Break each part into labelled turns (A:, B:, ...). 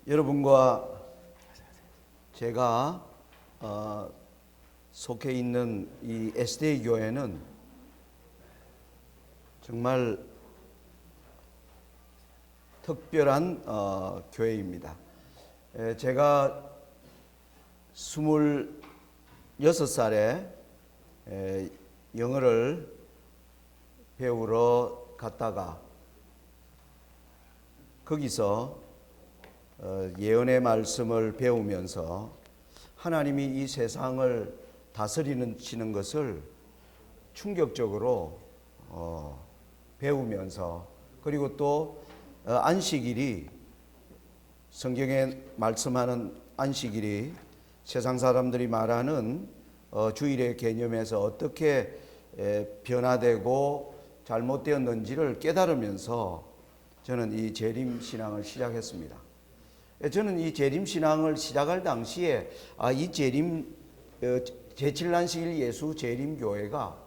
A: 여러분과 제가 속해 있는 이 SDA 교회는 정말 특별한 교회입니다. 제가 26살에 영어를 배우러 갔다가 거기서 예언의 말씀을 배우면서 하나님이 이 세상을 다스리시는 것을 충격적으로 배우면서, 그리고 또 안식일이, 성경에 말씀하는 안식일이 세상 사람들이 말하는 주일의 개념에서 어떻게 변화되고 잘못되었는지를 깨달으면서 저는 이 재림신앙을 시작했습니다. 저는 이 재림신앙을 시작할 당시에 이 제7안식일 예수 재림교회가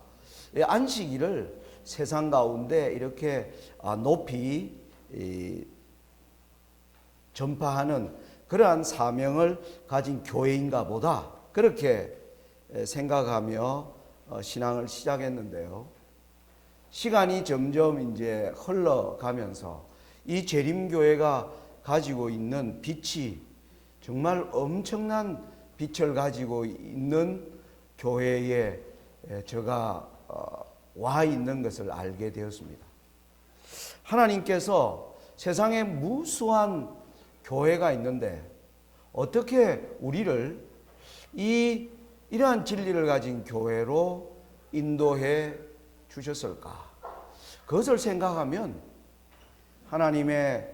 A: 안식일을 세상 가운데 이렇게 높이 전파하는 그러한 사명을 가진 교회인가 보다, 그렇게 생각하며 신앙을 시작했는데요. 시간이 점점 이제 흘러가면서 이 재림교회가 가지고 있는 빛이 정말 엄청난 빛을 가지고 있는 교회에 제가 와 있는 것을 알게 되었습니다. 하나님께서 세상에 무수한 교회가 있는데 어떻게 우리를 이러한 진리를 가진 교회로 인도해 주셨을까? 그것을 생각하면 하나님의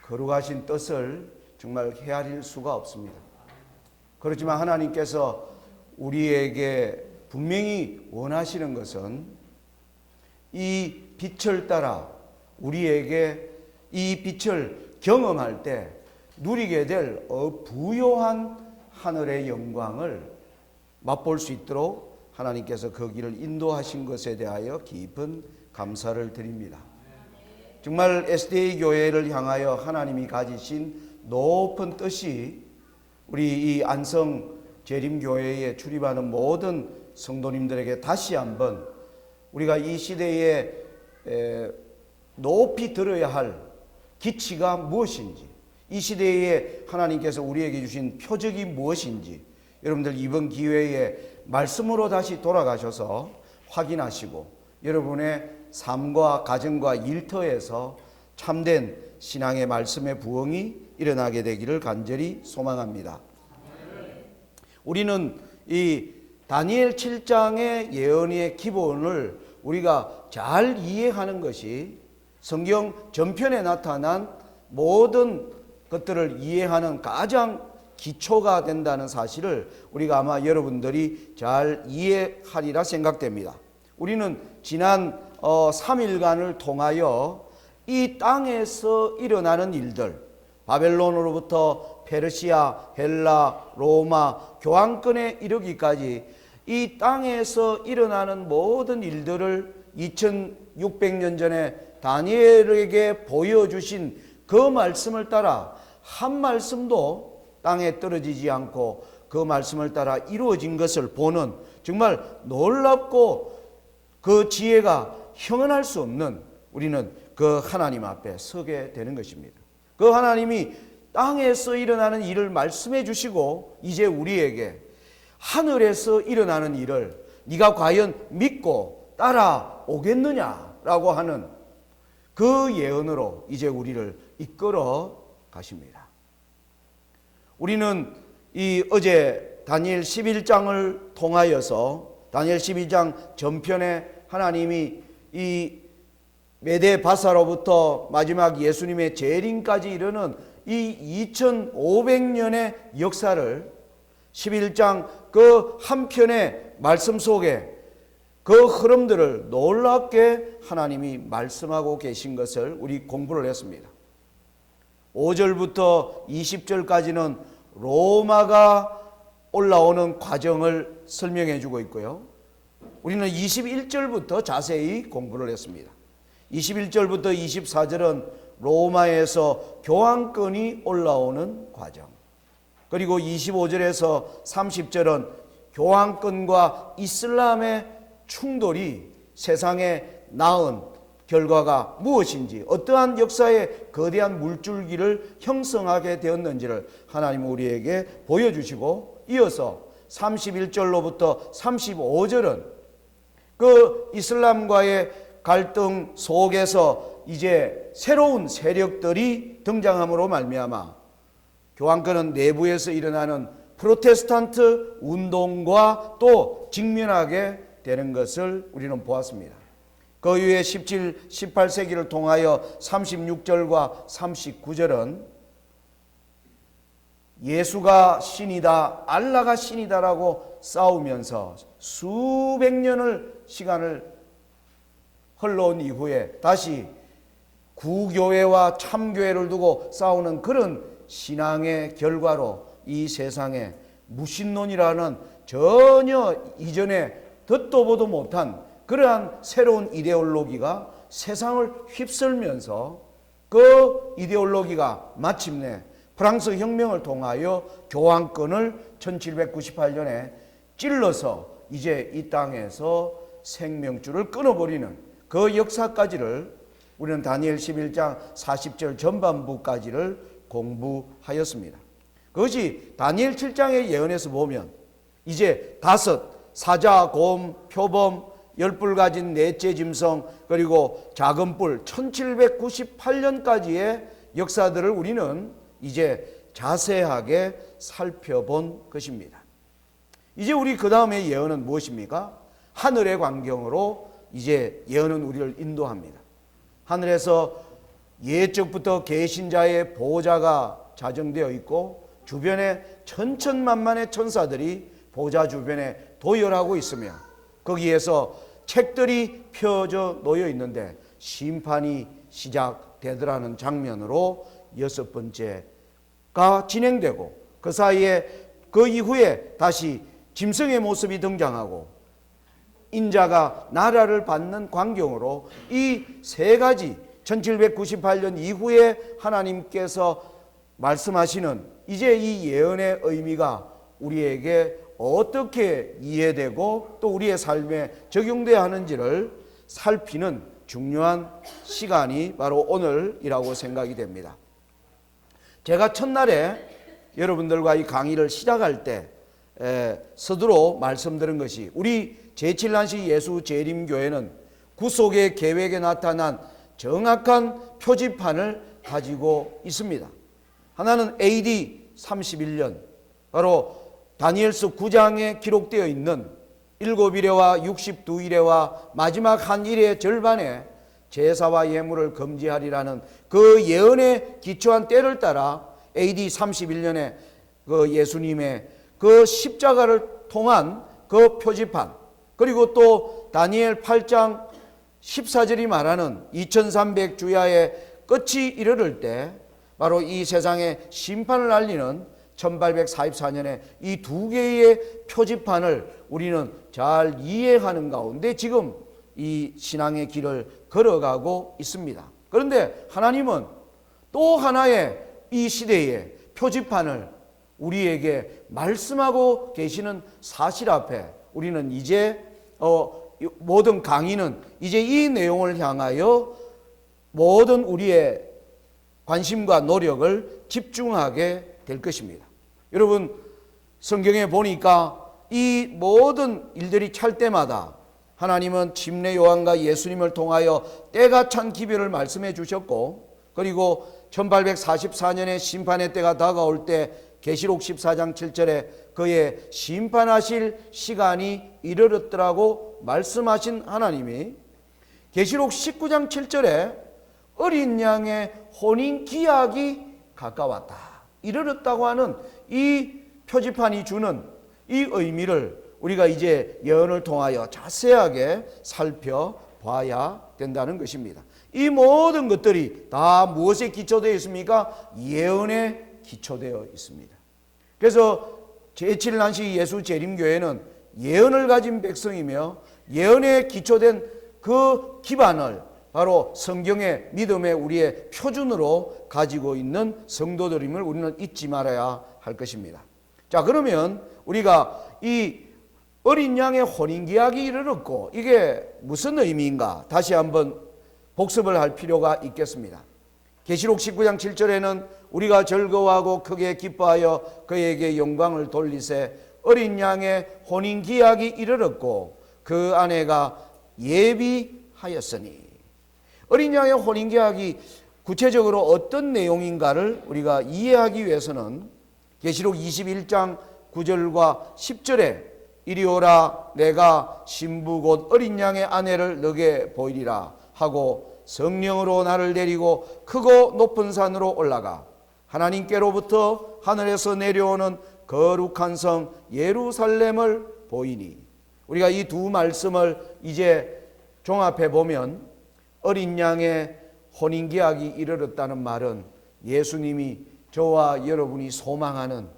A: 거룩하신 뜻을 정말 헤아릴 수가 없습니다. 그렇지만 하나님께서 우리에게 분명히 원하시는 것은 이 빛을 따라 우리에게 이 빛을 경험할 때 누리게 될 부요한 하늘의 영광을 맛볼 수 있도록 하나님께서 그 길을 인도하신 것에 대하여 깊은 감사를 드립니다. 정말 SDA 교회를 향하여 하나님이 가지신 높은 뜻이 우리 이 안성 재림교회에 출입하는 모든 성도님들에게 다시 한번 우리가 이 시대에 높이 들어야 할 기치가 무엇인지, 이 시대에 하나님께서 우리에게 주신 표적이 무엇인지 여러분들 이번 기회에 말씀으로 다시 돌아가셔서 확인하시고 여러분의 삶과 가정과 일터에서 참된 신앙의 말씀의 부흥이 일어나게 되기를 간절히 소망합니다. 우리는 이 다니엘 7장의 예언의 기본을 우리가 잘 이해하는 것이 성경 전편에 나타난 모든 것들을 이해하는 가장 기초가 된다는 사실을 우리가 아마 여러분들이 잘 이해하리라 생각됩니다. 우리는 지난 3일간을 통하여 이 땅에서 일어나는 일들, 바벨론으로부터 페르시아, 헬라, 로마, 교황권에 이르기까지 이 땅에서 일어나는 모든 일들을 2600년 전에 다니엘에게 보여주신 그 말씀을 따라 한 말씀도 땅에 떨어지지 않고 그 말씀을 따라 이루어진 것을 보는 정말 놀랍고 그 지혜가 형언할 수 없는 우리는 그 하나님 앞에 서게 되는 것입니다. 그 하나님이 땅에서 일어나는 일을 말씀해 주시고 이제 우리에게 하늘에서 일어나는 일을 네가 과연 믿고 따라오겠느냐라고 하는 그 예언으로 이제 우리를 이끌어 가십니다. 우리는 이 어제 다니엘 11장을 통하여서 다니엘 12장 전편에 하나님이 이 메대 바사로부터 마지막 예수님의 재림까지 이르는 이 2500년의 역사를 11장 그 한편의 말씀 속에 그 흐름들을 놀랍게 하나님이 말씀하고 계신 것을 우리 공부를 했습니다. 5절부터 20절까지는 로마가 올라오는 과정을 설명해 주고 있고요. 우리는 21절부터 자세히 공부를 했습니다. 21절부터 24절은 로마에서 교황권이 올라오는 과정, 그리고 25절에서 30절은 교황권과 이슬람의 충돌이 세상에 낳은 결과가 무엇인지, 어떠한 역사의 거대한 물줄기를 형성하게 되었는지를 하나님은 우리에게 보여주시고, 이어서 31절로부터 35절은 그 이슬람과의 갈등 속에서 이제 새로운 세력들이 등장함으로 말미암아 교황권은 내부에서 일어나는 프로테스탄트 운동과 또 직면하게 되는 것을 우리는 보았습니다. 그 이후에 17, 18세기를 통하여 36절과 39절은 예수가 신이다, 알라가 신이다라고 싸우면서 수백 년을 시간을 흘러온 이후에 다시 구교회와 참교회를 두고 싸우는 그런 신앙의 결과로 이 세상에 무신론이라는 전혀 이전에 듣도 보도 못한 그러한 새로운 이데올로기가 세상을 휩쓸면서 그 이데올로기가 마침내 프랑스 혁명을 통하여 교황권을 1798년에 찔러서 이제 이 땅에서 생명줄을 끊어버리는 그 역사까지를 우리는 다니엘 11장 40절 전반부까지를 공부하였습니다. 그것이 다니엘 7장의 예언에서 보면 이제 다섯, 사자, 곰, 표범, 열불 가진 넷째 짐승, 그리고 작은 뿔 1798년까지의 역사들을 우리는 이제 자세하게 살펴본 것입니다. 이제 우리 그 다음의 예언은 무엇입니까? 하늘의 광경으로 이제 예언은 우리를 인도합니다. 하늘에서 옛적부터 계신 자의 보좌가 자정되어 있고 주변에 천천만만의 천사들이 보좌 주변에 도열하고 있으며 거기에서 책들이 펴져 놓여 있는데 심판이 시작되더라는 장면으로 여섯 번째가 진행되고, 그 사이에 그 이후에 다시 짐승의 모습이 등장하고 인자가 나라를 받는 광경으로 이 세 가지 1798년 이후에 하나님께서 말씀하시는 이제 이 예언의 의미가 우리에게 어떻게 이해되고 또 우리의 삶에 적용되어야 하는지를 살피는 중요한 시간이 바로 오늘이라고 생각이 됩니다. 제가 첫날에 여러분들과 이 강의를 시작할 때 서두로 말씀드린 것이 우리 제7난시 예수재림교회는 구속의 계획에 나타난 정확한 표지판을 가지고 있습니다. 하나는 AD 31년 바로 다니엘서 9장에 기록되어 있는 7일에와 62일에와 마지막 한 일의 절반에 제사와 예물을 금지하리라는 그 예언에 기초한 때를 따라 AD 31년에 그 예수님의 그 십자가를 통한 그 표지판, 그리고 또 다니엘 8장 14절이 말하는 2300 주야의 끝이 이르를 때 바로 이 세상에 심판을 알리는 1844년에 이 두 개의 표지판을 우리는 잘 이해하는 가운데 지금 이 신앙의 길을 걸어가고 있습니다. 그런데 하나님은 또 하나의 이 시대의 표지판을 우리에게 말씀하고 계시는 사실 앞에 우리는 이제 모든 강의는 이제 이 내용을 향하여 모든 우리의 관심과 노력을 집중하게 될 것입니다. 여러분, 성경에 보니까 이 모든 일들이 찰 때마다 하나님은 침례 요한과 예수님을 통하여 때가 찬 기별을 말씀해 주셨고, 그리고 1844년에 심판의 때가 다가올 때 계시록 14장 7절에 그의 심판하실 시간이 이르렀더라고 말씀하신 하나님이 계시록 19장 7절에 어린 양의 혼인 기약이 가까웠다, 이르렀다고 하는 이 표지판이 주는 이 의미를 우리가 이제 예언을 통하여 자세하게 살펴봐야 된다는 것입니다. 이 모든 것들이 다 무엇에 기초되어 있습니까? 예언에 기초되어 있습니다. 그래서 제7난시 예수재림교회는 예언을 가진 백성이며 예언에 기초된 그 기반을 바로 성경의 믿음의 우리의 표준으로 가지고 있는 성도들임을 우리는 잊지 말아야 할 것입니다. 자, 그러면 우리가 이 어린 양의 혼인계약이 이르렀고 이게 무슨 의미인가 다시 한번 복습을 할 필요가 있겠습니다. 계시록 19장 7절에는 우리가 즐거워하고 크게 기뻐하여 그에게 영광을 돌리세 어린 양의 혼인계약이 이르렀고 그 아내가 예비하였으니, 어린 양의 혼인계약이 구체적으로 어떤 내용인가를 우리가 이해하기 위해서는 계시록 21장 9절과 10절에 이리 오라 내가 신부 곧 어린 양의 아내를 너게 보이리라 하고 성령으로 나를 데리고 크고 높은 산으로 올라가 하나님께로부터 하늘에서 내려오는 거룩한 성 예루살렘을 보이니, 우리가 이 두 말씀을 이제 종합해 보면 어린 양의 혼인계약이 이르렀다는 말은 예수님이 저와 여러분이 소망하는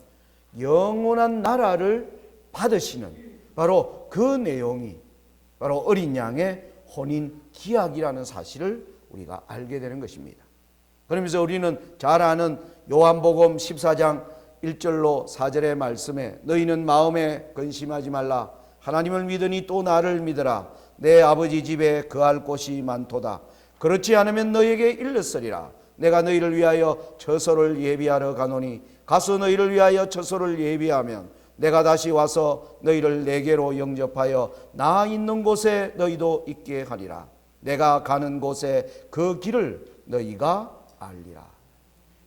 A: 영원한 나라를 받으시는 바로 그 내용이 바로 어린 양의 혼인계약이라는 사실을 우리가 알게 되는 것입니다. 그러면서 우리는 잘 아는 요한복음 14장 1절로 4절의 말씀에 너희는 마음에 근심하지 말라 하나님을 믿으니 또 나를 믿으라 내 아버지 집에 거할 곳이 많도다 그렇지 않으면 너희에게 일렀으리라 내가 너희를 위하여 처소를 예비하러 가노니 가서 너희를 위하여 처소를 예비하면 내가 다시 와서 너희를 내게로 영접하여 나 있는 곳에 너희도 있게 하리라 내가 가는 곳에 그 길을 너희가 알리라.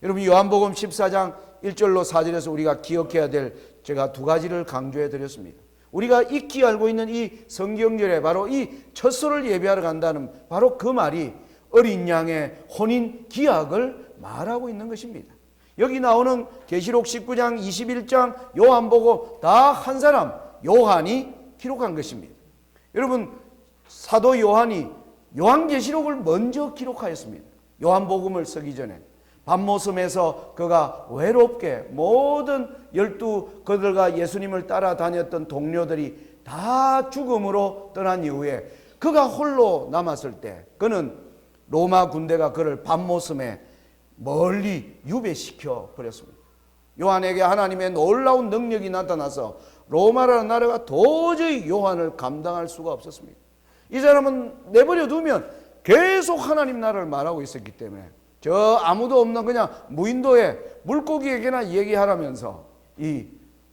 A: 여러분 요한복음 14장 1절로 4절에서 우리가 기억해야 될 제가 두 가지를 강조해 드렸습니다. 우리가 익히 알고 있는 이 성경절에 바로 이 처소를 예비하러 간다는 바로 그 말이 어린 양의 혼인 기약을 말하고 있는 것입니다. 여기 나오는 계시록 19장 21장 요한복음 다 한 사람 요한이 기록한 것입니다. 여러분 사도 요한이 요한계시록을 먼저 기록하였습니다. 요한복음을 쓰기 전에 밤모섬에서 그가 외롭게 모든 12 그들과 예수님을 따라다녔던 동료들이 다 죽음으로 떠난 이후에 그가 홀로 남았을 때 그는 로마 군대가 그를 밤모섬에 멀리 유배시켜 버렸습니다. 요한에게 하나님의 놀라운 능력이 나타나서 로마라는 나라가 도저히 요한을 감당할 수가 없었습니다. 이 사람은 내버려 두면 계속 하나님 나라를 말하고 있었기 때문에 저 아무도 없는 그냥 무인도에 물고기에게나 얘기하라면서 이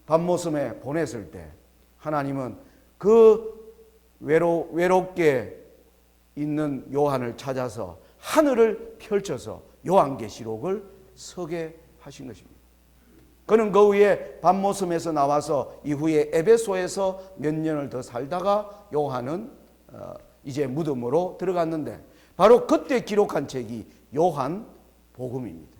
A: 밤모섬에 보냈을 때 하나님은 그 외롭게 있는 요한을 찾아서 하늘을 펼쳐서 요한계시록을 서게 하신 것입니다. 그는 그 후에 밤모섬에서 나와서 이후에 에베소에서 몇 년을 더 살다가 요한은 이제 무덤으로 들어갔는데 바로 그때 기록한 책이 요한복음입니다.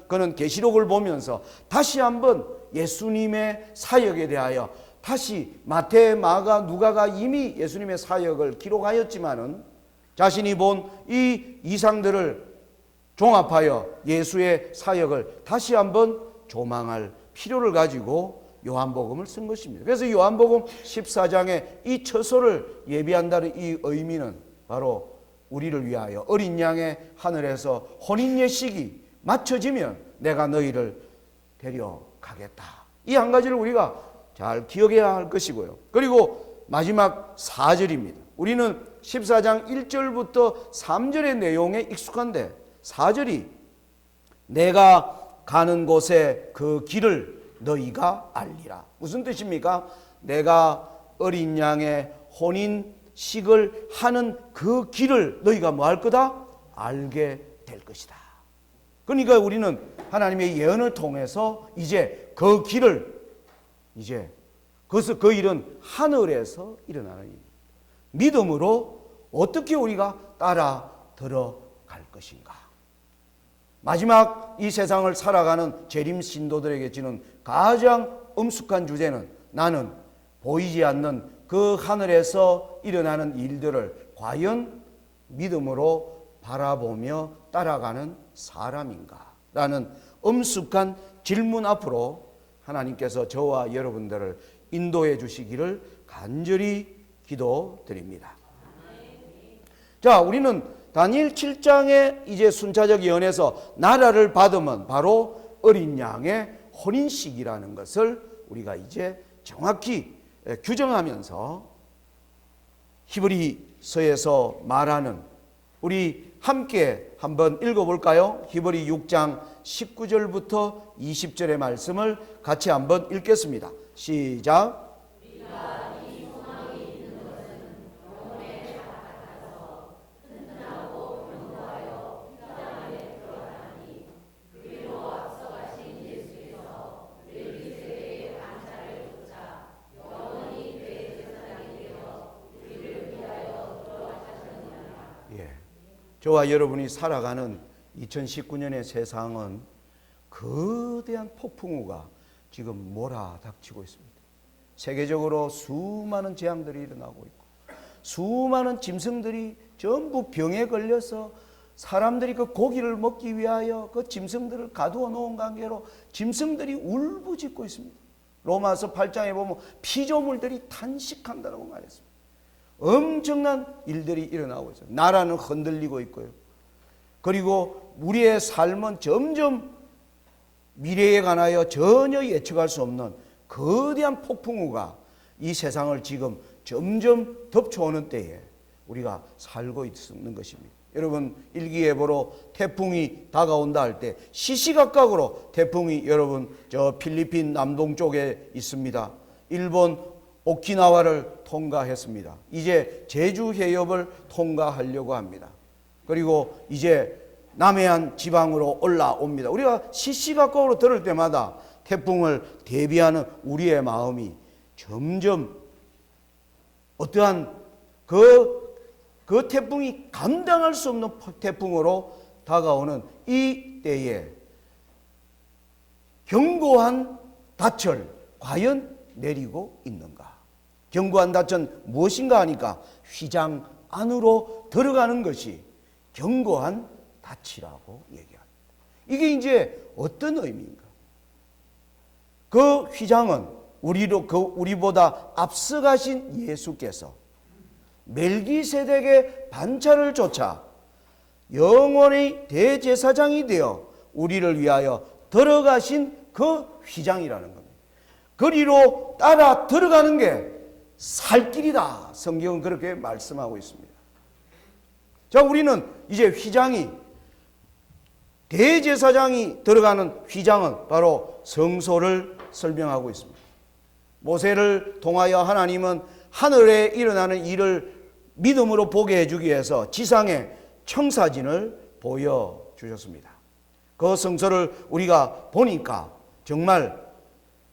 A: 그는 계시록을 보면서 다시 한번 예수님의 사역에 대하여 다시 마태, 마가, 누가가 이미 예수님의 사역을 기록하였지만은 자신이 본 이 이상들을 종합하여 예수의 사역을 다시 한번 조망할 필요를 가지고 요한복음을 쓴 것입니다. 그래서 요한복음 14장에 이 처소를 예비한다는 이 의미는 바로 우리를 위하여 어린 양의 하늘에서 혼인 예식이 맞춰지면 내가 너희를 데려가겠다. 이 한 가지를 우리가 잘 기억해야 할 것이고요. 그리고 마지막 4절입니다. 우리는 14장 1절부터 3절의 내용에 익숙한데 4절이 내가 가는 곳에 그 길을 너희가 알리라. 무슨 뜻입니까? 내가 어린 양의 혼인식을 하는 그 길을 너희가 뭐 할 거다? 알게 될 것이다. 그러니까 우리는 하나님의 예언을 통해서 이제 그 길을 이제 그 일은 하늘에서 일어나는 일입니다. 믿음으로 어떻게 우리가 따라 들어갈 것인가? 마지막 이 세상을 살아가는 재림 신도들에게 지는 가장 엄숙한 주제는 나는 보이지 않는 그 하늘에서 일어나는 일들을 과연 믿음으로 바라보며 따라가는 사람인가? 라는 엄숙한 질문 앞으로 하나님께서 저와 여러분들을 인도해 주시기를 간절히 기도드립니다. 자, 우리는 다니엘 7장에 이제 순차적 예언에서 나라를 받으면 바로 어린 양의 혼인식이라는 것을 우리가 이제 정확히 규정하면서 히브리서에서 말하는, 우리 함께 한번 읽어볼까요? 히브리 6장 19절부터 20절의 말씀을 같이 한번 읽겠습니다. 시작. 저와 여러분이 살아가는 2019년의 세상은 거대한 폭풍우가 지금 몰아닥치고 있습니다. 세계적으로 수많은 재앙들이 일어나고 있고, 수많은 짐승들이 전부 병에 걸려서 사람들이 그 고기를 먹기 위하여 그 짐승들을 가두어 놓은 관계로 짐승들이 울부짖고 있습니다. 로마서 8장에 보면 피조물들이 탄식한다고 말했습니다. 엄청난 일들이 일어나고 있어요. 나라는 흔들리고 있고요. 그리고 우리의 삶은 점점 미래에 관하여 전혀 예측할 수 없는 거대한 폭풍우가 이 세상을 지금 점점 덮쳐오는 때에 우리가 살고 있는 것입니다. 여러분, 일기예보로 태풍이 다가온다 할 때 시시각각으로 태풍이 여러분 저 필리핀 남동쪽에 있습니다. 일본 오키나와를 통과했습니다. 이제 제주 해협을 통과하려고 합니다. 그리고 이제 남해안 지방으로 올라옵니다. 우리가 시시각각으로 들을 때마다 태풍을 대비하는 우리의 마음이 점점 어떠한 그 태풍이 감당할 수 없는 태풍으로 다가오는 이 때에 견고한 닻을 과연 내리고 있는가? 견고한 닻은 무엇인가 하니까 휘장 안으로 들어가는 것이 견고한 닻이라고 얘기합니다. 이게 이제 어떤 의미인가? 그 휘장은 우리보다 앞서가신 예수께서 멜기세덱의 반차를 쫓아 영원히 대제사장이 되어 우리를 위하여 들어가신 그 휘장이라는 겁니다. 그리로 따라 들어가는 게 살 길이다. 성경은 그렇게 말씀하고 있습니다. 자, 우리는 이제 휘장이, 대제사장이 들어가는 휘장은 바로 성소를 설명하고 있습니다. 모세를 통하여 하나님은 하늘에 일어나는 일을 믿음으로 보게 해주기 위해서 지상에 청사진을 보여주셨습니다. 그 성소를 우리가 보니까 정말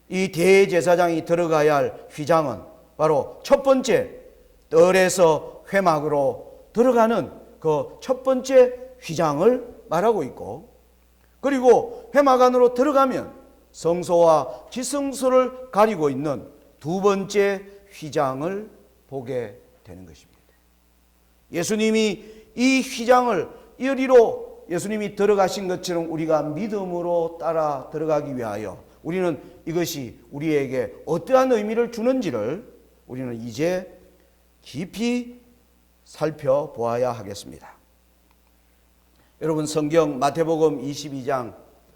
A: 이 대제사장이 들어가야 할 휘장은 바로 첫 번째 뜰에서 회막으로 들어가는 그 첫 번째 휘장을 말하고 있고, 그리고 회막 안으로 들어가면 성소와 지성소를 가리고 있는 두 번째 휘장을 보게 되는 것입니다. 예수님이 이 휘장을 이리로 예수님이 들어가신 것처럼 우리가 믿음으로 따라 들어가기 위하여 우리는 이것이 우리에게 어떠한 의미를 주는지를 우리는 이제 깊이 살펴보아야 하겠습니다. 여러분, 성경 마태복음 22장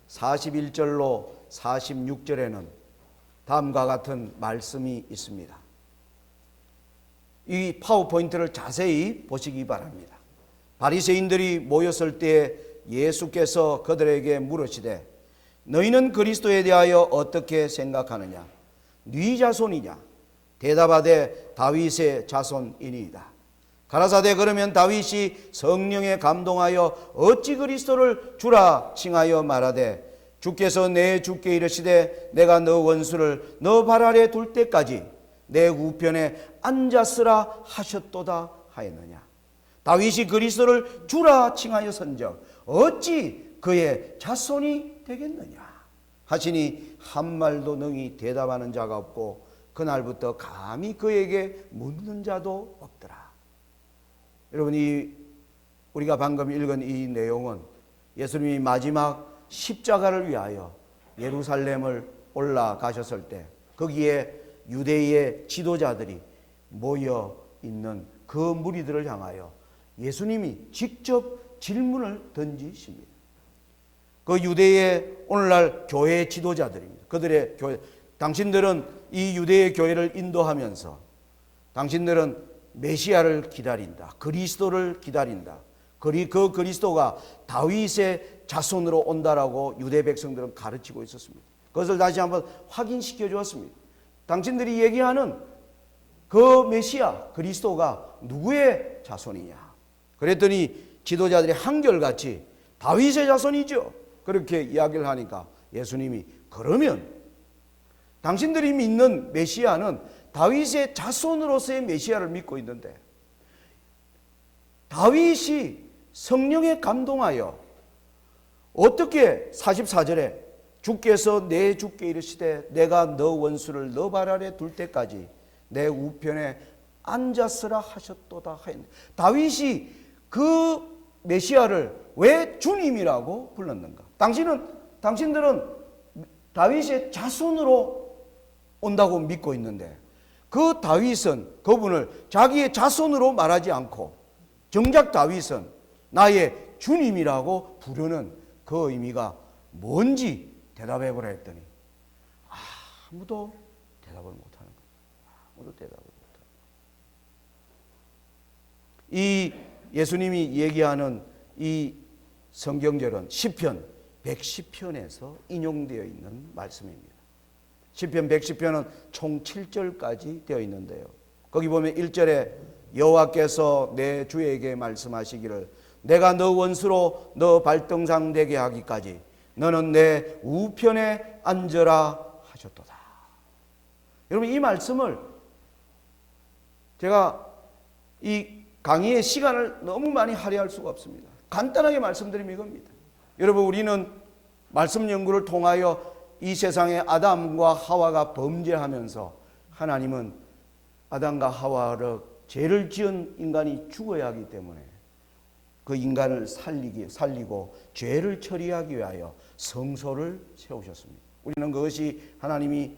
A: 41절로 46절에는 다음과 같은 말씀이 있습니다. 이 파워포인트를 자세히 보시기 바랍니다. 바리새인들이 모였을 때 예수께서 그들에게 물으시되 너희는 그리스도에 대하여 어떻게 생각하느냐? 네 자손이냐? 대답하되 다윗의 자손이니이다. 가라사대 그러면 다윗이 성령에 감동하여 어찌 그리스도를 주라 칭하여 말하되 주께서 내 주께 이르시되 내가 너 원수를 너 발 아래 둘 때까지 내 우편에 앉았으라 하셨도다 하였느냐? 다윗이 그리스도를 주라 칭하여 선적 어찌 그의 자손이 되겠느냐 하시니 한 말도 능히 대답하는 자가 없고 그날부터 감히 그에게 묻는 자도 없더라. 여러분, 우리가 방금 읽은 이 내용은 예수님이 마지막 십자가를 위하여 예루살렘을 올라가셨을 때 거기에 유대의 지도자들이 모여 있는 그 무리들을 향하여 예수님이 직접 질문을 던지십니다. 그 유대의 오늘날 교회 지도자들입니다. 그들의 교회, 당신들은 이 유대의 교회를 인도하면서 당신들은 메시아를 기다린다. 그리스도를 기다린다. 그 그리스도가 다윗의 자손으로 온다라고 유대 백성들은 가르치고 있었습니다. 그것을 다시 한번 확인시켜 주었습니다. 당신들이 얘기하는 그 메시아 그리스도가 누구의 자손이냐? 그랬더니 지도자들이 한결같이 다윗의 자손이죠. 그렇게 이야기를 하니까 예수님이 그러면 당신들이 믿는 메시아는 다윗의 자손으로서의 메시아를 믿고 있는데 다윗이 성령에 감동하여 어떻게 44절에 주께서 내 주께 이르시되 내가 너 원수를 너 발 아래 둘 때까지 내 우편에 앉았으라 하셨도다 하였는데 다윗이 그 메시아를 왜 주님이라고 불렀는가? 당신들은 다윗의 자손으로 온다고 믿고 있는데 그 다윗은 그분을 자기의 자손으로 말하지 않고 정작 다윗은 나의 주님이라고 부르는 그 의미가 뭔지 대답해 보라 했더니 아무도 대답을 못하는 거예요. 아무도 대답을 못하는 거예요. 이 예수님이 얘기하는 이 성경절은 시편 110편에서 인용되어 있는 말씀입니다. 시편 110편은 총 7절까지 되어 있는데요. 거기 보면 1절에 여호와께서 내 주에게 말씀하시기를 내가 너 원수로 너 발등상 되게 하기까지 너는 내 우편에 앉으라 하셨도다. 여러분 이 말씀을 제가 이 강의의 시간을 너무 많이 할애할 수가 없습니다. 간단하게 말씀드리면 이겁니다. 여러분 우리는 말씀 연구를 통하여 이 세상에 아담과 하와가 범죄하면서 하나님은 아담과 하와를 죄를 지은 인간이 죽어야 하기 때문에 그 인간을 살리고 죄를 처리하기 위하여 성소를 세우셨습니다. 우리는 그것이 하나님이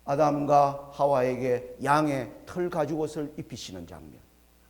A: 아담과 하와에게 양의 털 가죽옷을 입히시는 장면,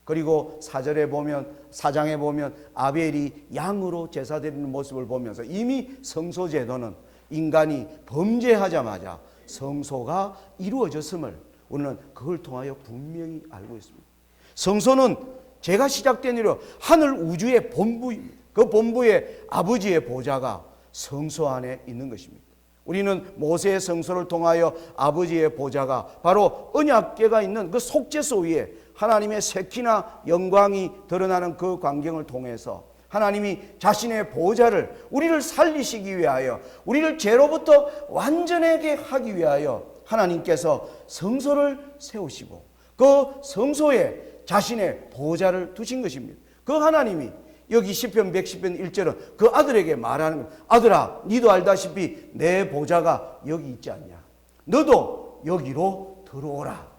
A: 그리고 사장에 보면 아벨이 양으로 제사 드리는 모습을 보면서 이미 성소 제도는 인간이 범죄하자마자 성소가 이루어졌음을 우리는 그걸 통하여 분명히 알고 있습니다. 성소는 죄가 시작된 이후 하늘 우주의 본부입니다. 그 본부의 아버지의 보좌가 성소 안에 있는 것입니다. 우리는 모세의 성소를 통하여 아버지의 보좌가 바로 언약궤가 있는 그 속죄소 위에 하나님의 색이나 영광이 드러나는 그 광경을 통해서 하나님이 자신의 보좌를 우리를 살리시기 위하여 우리를 죄로부터 완전하게 하기 위하여 하나님께서 성소를 세우시고 그 성소에 자신의 보좌를 두신 것입니다. 그 하나님이 여기 시편 110편 1절은 그 아들에게 말하는 겁니다. 아들아 니도 알다시피 내 보좌가 여기 있지 않냐. 너도 여기로 들어오라.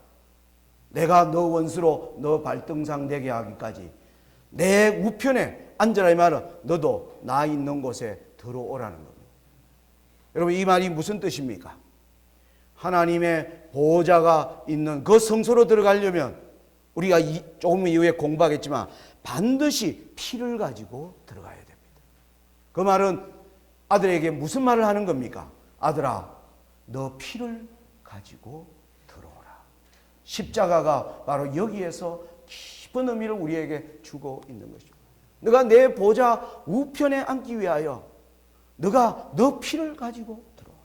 A: 내가 너 원수로 너 발등상 되게 하기까지 내 우편에 앉으라. 이 말은 너도 나 있는 곳에 들어오라는 겁니다. 여러분 이 말이 무슨 뜻입니까? 하나님의 보좌가 있는 그 성소로 들어가려면 우리가 조금 이후에 공부하겠지만 반드시 피를 가지고 들어가야 됩니다. 그 말은 아들에게 무슨 말을 하는 겁니까? 아들아 너 피를 가지고 들어오라. 십자가가 바로 여기에서 깊은 의미를 우리에게 주고 있는 것입니다. 너가 내 보좌 우편에 앉기 위하여 너가 너 피를 가지고 들어오라.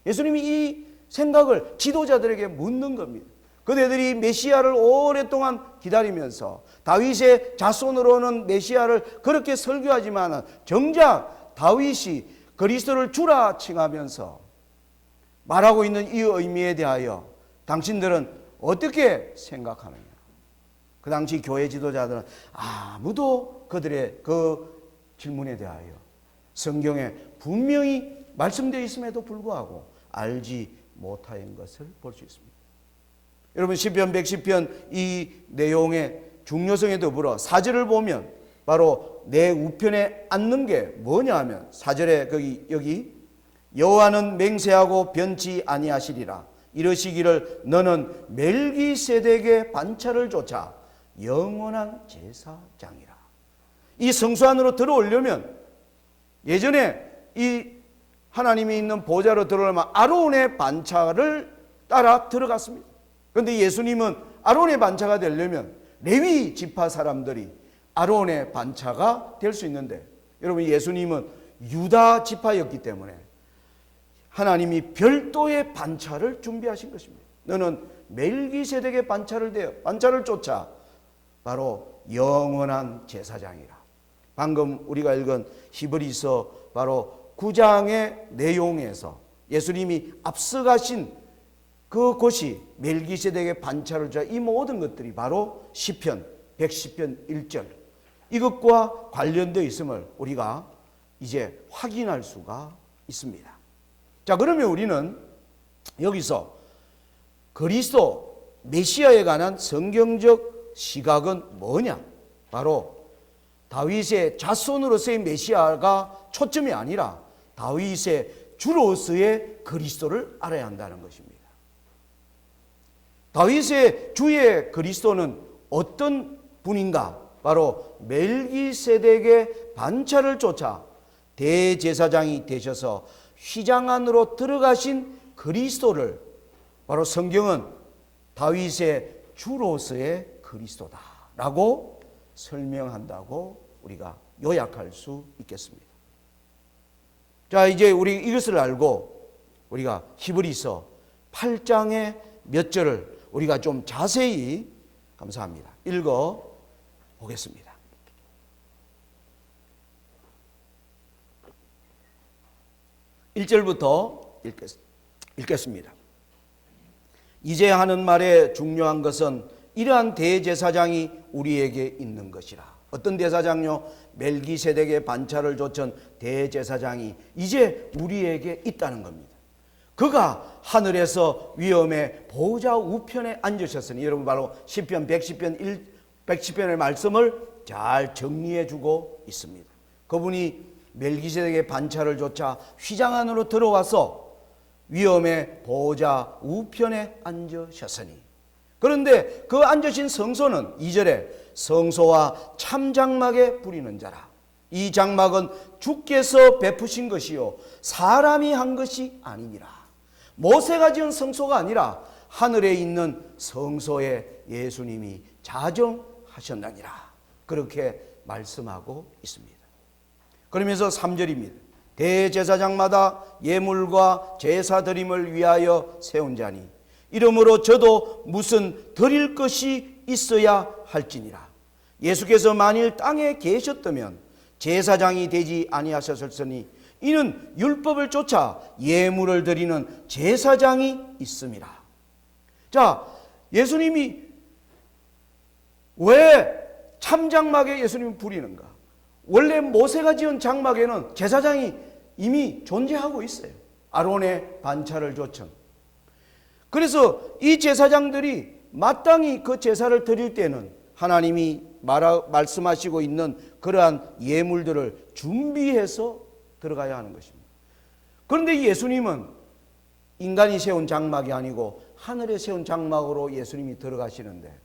A: 예수님이 이 생각을 지도자들에게 묻는 겁니다. 그들이 메시아를 오랫동안 기다리면서 다윗의 자손으로는 메시아를 그렇게 설교하지만 정작 다윗이 그리스도를 주라 칭하면서 말하고 있는 이 의미에 대하여 당신들은 어떻게 생각하느냐? 그 당시 교회 지도자들은 아무도 그들의 그 질문에 대하여 성경에 분명히 말씀되어 있음에도 불구하고 알지 못하는 것을 볼 수 있습니다. 여러분 시편 110편 이 내용의 중요성에 더불어 4절을 보면 바로 내 우편에 앉는 게 뭐냐 하면 4절에 여기 여호와는 맹세하고 변치 아니하시리라. 이러시기를 너는 멜기세덱의 반차를 좇아 영원한 제사장이라. 이 성소 안으로 들어오려면 예전에 이 하나님이 있는 보좌로 들어오려면 아론의 반차를 따라 들어갔습니다. 그런데 예수님은 아론의 반차가 되려면 레위 지파 사람들이 아론의 반차가 될 수 있는데, 여러분 예수님은 유다 지파였기 때문에 하나님이 별도의 반차를 준비하신 것입니다. 너는 멜기세덱의 반차를 쫓아 바로 영원한 제사장이라. 방금 우리가 읽은 히브리서 바로 9장의 내용에서 예수님이 앞서가신 그곳이 멜기세덱의 반차를 쫓아, 이 모든 것들이 바로 시편 110편 1절 이것과 관련되어 있음을 우리가 이제 확인할 수가 있습니다. 자, 그러면 우리는 여기서 그리스도 메시아에 관한 성경적 시각은 뭐냐? 바로 다윗의 자손으로서의 메시아가 초점이 아니라 다윗의 주로서의 그리스도를 알아야 한다는 것입니다. 다윗의 주의 그리스도는 어떤 분인가? 바로 멜기세덱의 반차를 쫓아 대제사장이 되셔서 휘장 안으로 들어가신 그리스도를 바로 성경은 다윗의 주로서의 그리스도다라고 설명한다고 우리가 요약할 수 있겠습니다. 자, 이제 우리 이것을 알고 우리가 히브리서 8장의 몇 절을 우리가 좀 자세히 감사합니다. 읽어 보겠습니다. (1절부터) 읽겠습니다. 이제 하는 말의 중요한 것은 이러한 대제사장이 우리에게 있는 것이라. 어떤 대제사장요? 멜기세덱의 반차를 좇은 대제사장이 이제 우리에게 있다는 겁니다. 그가 하늘에서 위엄의 보좌 우편에 앉으셨으니, 여러분 바로 시편 110편의 말씀을 잘 정리해 주고 있습니다. 그분이 멜기세덱의 반차를 좇아 휘장 안으로 들어와서 위엄의 보좌 우편에 앉으셨으니, 그런데 그 앉으신 성소는 2절에 성소와 참장막에 부리는 자라. 이 장막은 주께서 베푸신 것이요 사람이 한 것이 아니니라. 모세가 지은 성소가 아니라 하늘에 있는 성소에 예수님이 자정하셨나니라. 그렇게 말씀하고 있습니다. 그러면서 3절입니다. 대제사장마다 예물과 제사 드림을 위하여 세운 자니 이러므로 저도 무슨 드릴 것이 있어야 할지니라. 예수께서 만일 땅에 계셨다면 제사장이 되지 아니하셨으니 이는 율법을 쫓아 예물을 드리는 제사장이 있음이라. 자, 예수님이 왜 참장막에 예수님이 부리는가? 원래 모세가 지은 장막에는 제사장이 이미 존재하고 있어요. 아론의 반차를 좇은. 그래서 이 제사장들이 마땅히 그 제사를 드릴 때는 하나님이 말씀하시고 있는 그러한 예물들을 준비해서 들어가야 하는 것입니다. 그런데 예수님은 인간이 세운 장막이 아니고 하늘에 세운 장막으로 예수님이 들어가시는데,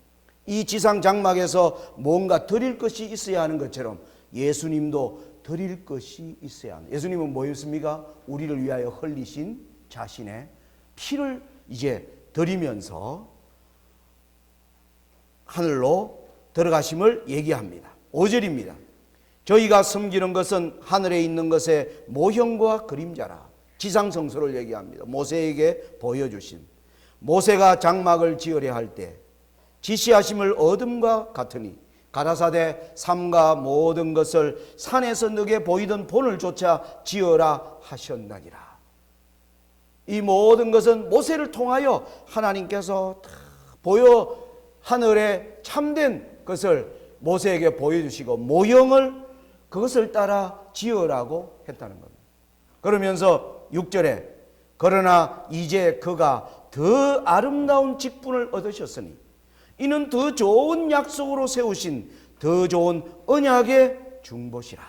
A: 이 지상 장막에서 뭔가 드릴 것이 있어야 하는 것처럼 예수님도 드릴 것이 있어야 합니다. 예수님은 뭐였습니까? 우리를 위하여 흘리신 자신의 피를 이제 드리면서 하늘로 들어가심을 얘기합니다. 5절입니다. 저희가 섬기는 것은 하늘에 있는 것의 모형과 그림자라. 지상성소를 얘기합니다. 모세에게 보여주신, 모세가 장막을 지으려 할 때 지시하심을 어둠과 같으니 가라사대 삼가 모든 것을 산에서 너게 보이던 본을 쫓아 지어라 하셨나니라. 이 모든 것은 모세를 통하여 하나님께서 다 보여 하늘에 참된 것을 모세에게 보여주시고 모형을 그것을 따라 지으라고 했다는 겁니다. 그러면서 6절에 그러나 이제 그가 더 아름다운 직분을 얻으셨으니 이는 더 좋은 약속으로 세우신 더 좋은 언약의 중보시라.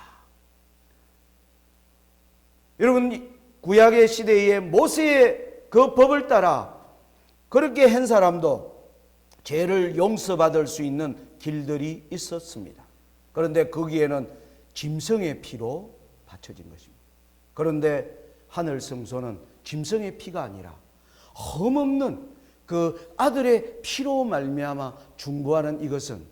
A: 여러분, 구약의 시대에 모세의 그 법을 따라 그렇게 한 사람도 죄를 용서받을 수 있는 길들이 있었습니다. 그런데 거기에는 짐승의 피로 바쳐진 것입니다. 그런데 하늘 성소는 짐승의 피가 아니라 흠없는 그 아들의 피로 말미암아 중보하는 이것은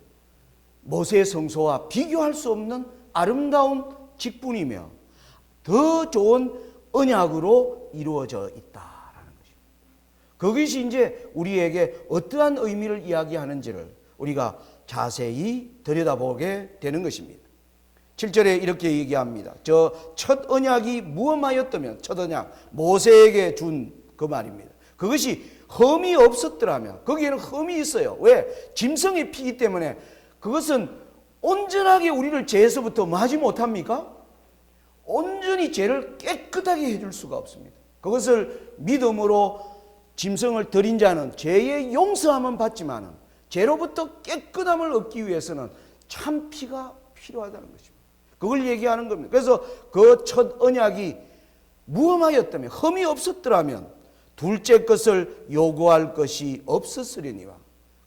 A: 모세의 성소와 비교할 수 없는 아름다운 직분이며 더 좋은 언약으로 이루어져 있다라는 것입니다. 그것이 이제 우리에게 어떠한 의미를 이야기하는지를 우리가 자세히 들여다보게 되는 것입니다. 7절에 이렇게 얘기합니다. 저 첫 언약이 무엇하였다면, 첫 언약 모세에게 준 그 말입니다. 그것이 흠이 없었더라면, 거기에는 흠이 있어요. 왜? 짐승의 피기 때문에 그것은 온전하게 우리를 죄에서부터 뭐하지 못합니까? 온전히 죄를 깨끗하게 해줄 수가 없습니다. 그것을 믿음으로 짐승을 드린 자는 죄의 용서함은 받지만 죄로부터 깨끗함을 얻기 위해서는 참 피가 필요하다는 것입니다. 그걸 얘기하는 겁니다. 그래서 그 첫 언약이 무엄하였다면, 흠이 없었더라면 둘째 것을 요구할 것이 없었으려니와.